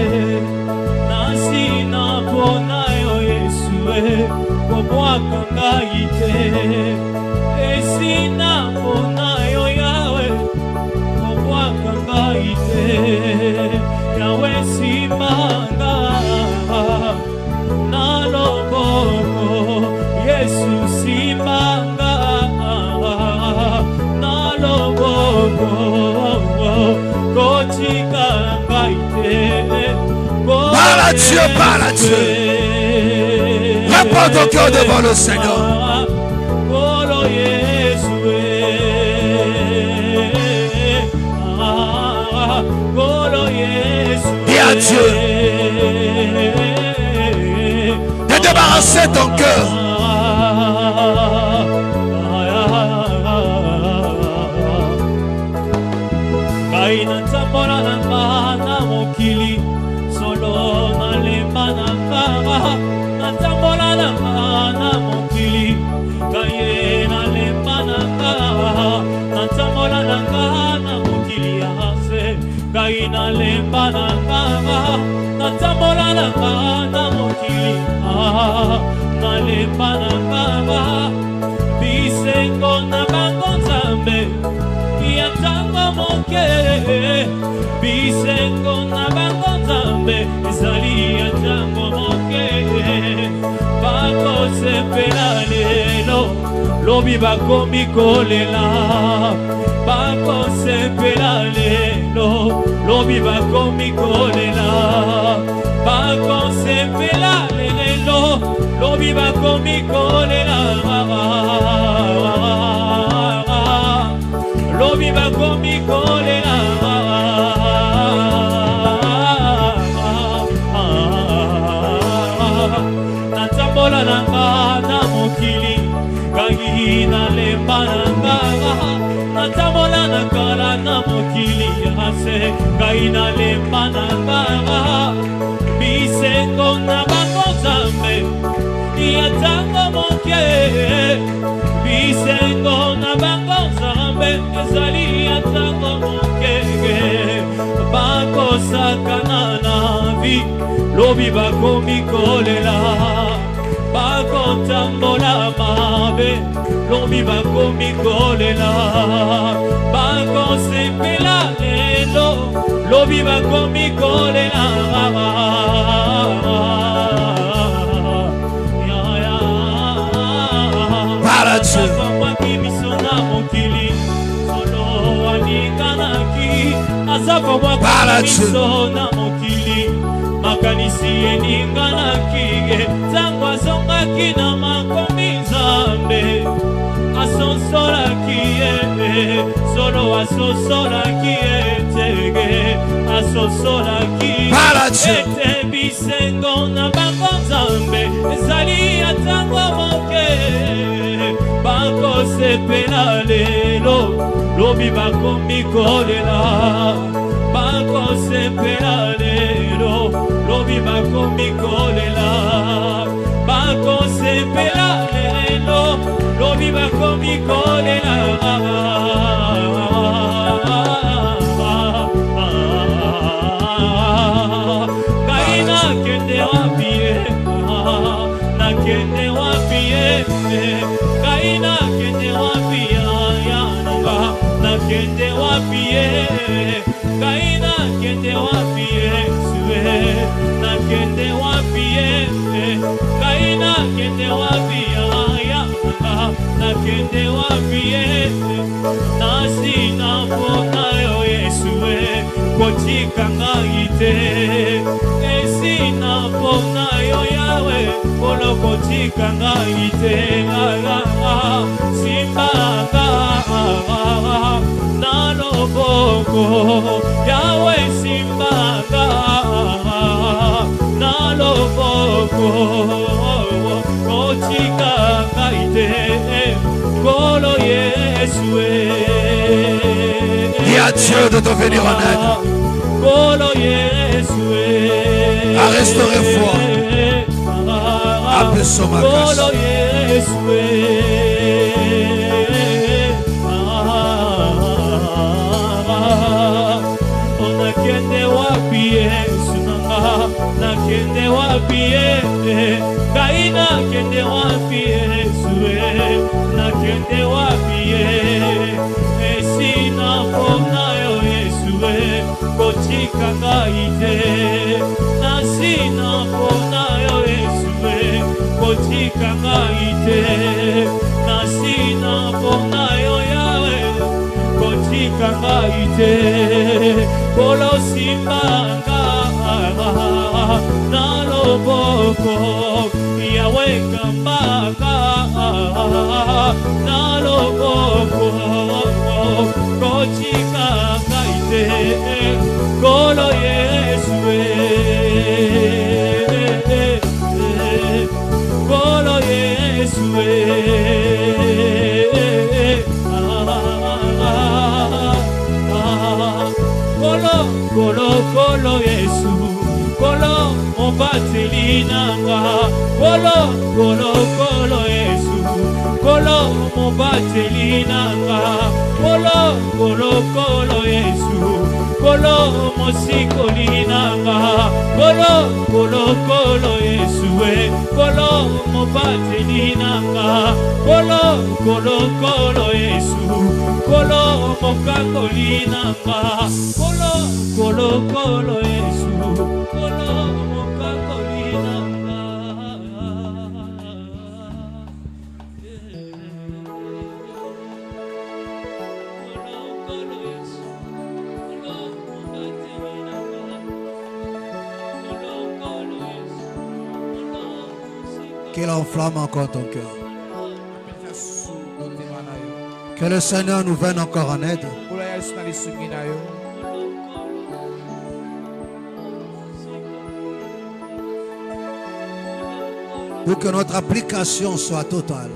nasina mpona yo Yesu kobwaka ngai te esina mpona yo Yawe kobwaka ngai te Yawe simanga na loboko Yesu simanga na loboko kotika ngai te Parle à Dieu, parle à Dieu. Réponds ton cœur devant le Seigneur. Dis à Dieu de débarrasser ton cœur. Gaina lemba na nganga natambola na ngana mokili na lemba na nganga bisengo na bango nzambe ya ntango moke bisengo na bango nzambe ezali ya ntango moke bakosepela lelo lobi bakomi kolela bakosepela lelo lobi bakomi kolela bakosepela lelo lobi bakomi kolela lobi bakomi kolela natambola na ngana mokili kangi na lemba na ngana natambola na kala na mokili ase ngai na lemba na ngana bisengo na bango nzambe ya ntango moke bisengo na bango nzambe ezali ya ntango moke bakosakana na vi lobi bakomi kolela bakotambola mabe lobi bakomi kolela bakosepela lelo lobi bakomi kolela na mokili makanisi eninganaki ntango azongaki na makomi nzambe asosolaki ye solo asosolaki etege asosolaki ete bisengo na bango nzambe ezali ya ntango moke bakosepela lelo lobi bakomi kolela bakosepela lelo lobi bakomi kolela bakosepela lelo lobi bakomi kolela ngai nakende wapi nakende wapi ngai nakende wapi yananga nakende wapi ngai nakende wapi Yesue nakende wapi ngai nakende wapi yananga nakende wapi nasina mpona yo Yesue kotika ngai te esina mpona yo Yawe polo kotika ngai te simbanga na loboko Yawe simbanga na loboko kotika ngai te kolo Yesue. Dis à Dieu de te venir en aide, à restaurer foi, à Besomakash. kende wapi kaina kende wapi Yesue na kende wapi esina pona yo Yesue kochika ngaite na sina pona yo Yesue kochika ngaite na sina pona yo yawe kochika ngaite polo simbanga na loboko yawe kambaka na loboko kochika ngaite kolo Yesue kolo Yesue kolo kolo Yesu kolo mobateli nanga kolo kolo kolo Yesu kolo mobateli nanga kolo kolo kolo Yesu kolo mosikoli nanga kolo kolo kolo Yesu kolo mobateli nanga kolo kolo kolo Yesu kolo mokangoli nanga kolo kolo kolo Yesu kolo mokangoli nanga Qu'il enflamme encore ton cœur. Que le Seigneur nous vienne encore en aide. Pour que notre application soit totale.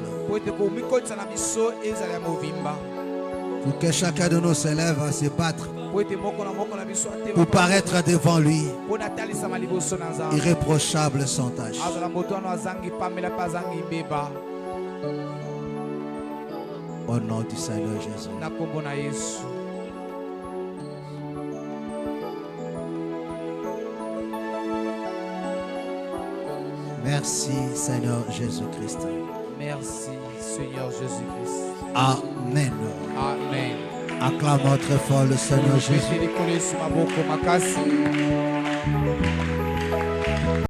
Pour que chacun de nous s'élève à se battre. Pour paraître devant lui. Irréprochable sans tâche. Au nom du Seigneur Jésus. Merci Seigneur Jésus-Christ. Merci Seigneur Jésus-Christ. Amen. Amen. Acclamons très fort le Seigneur Jésus.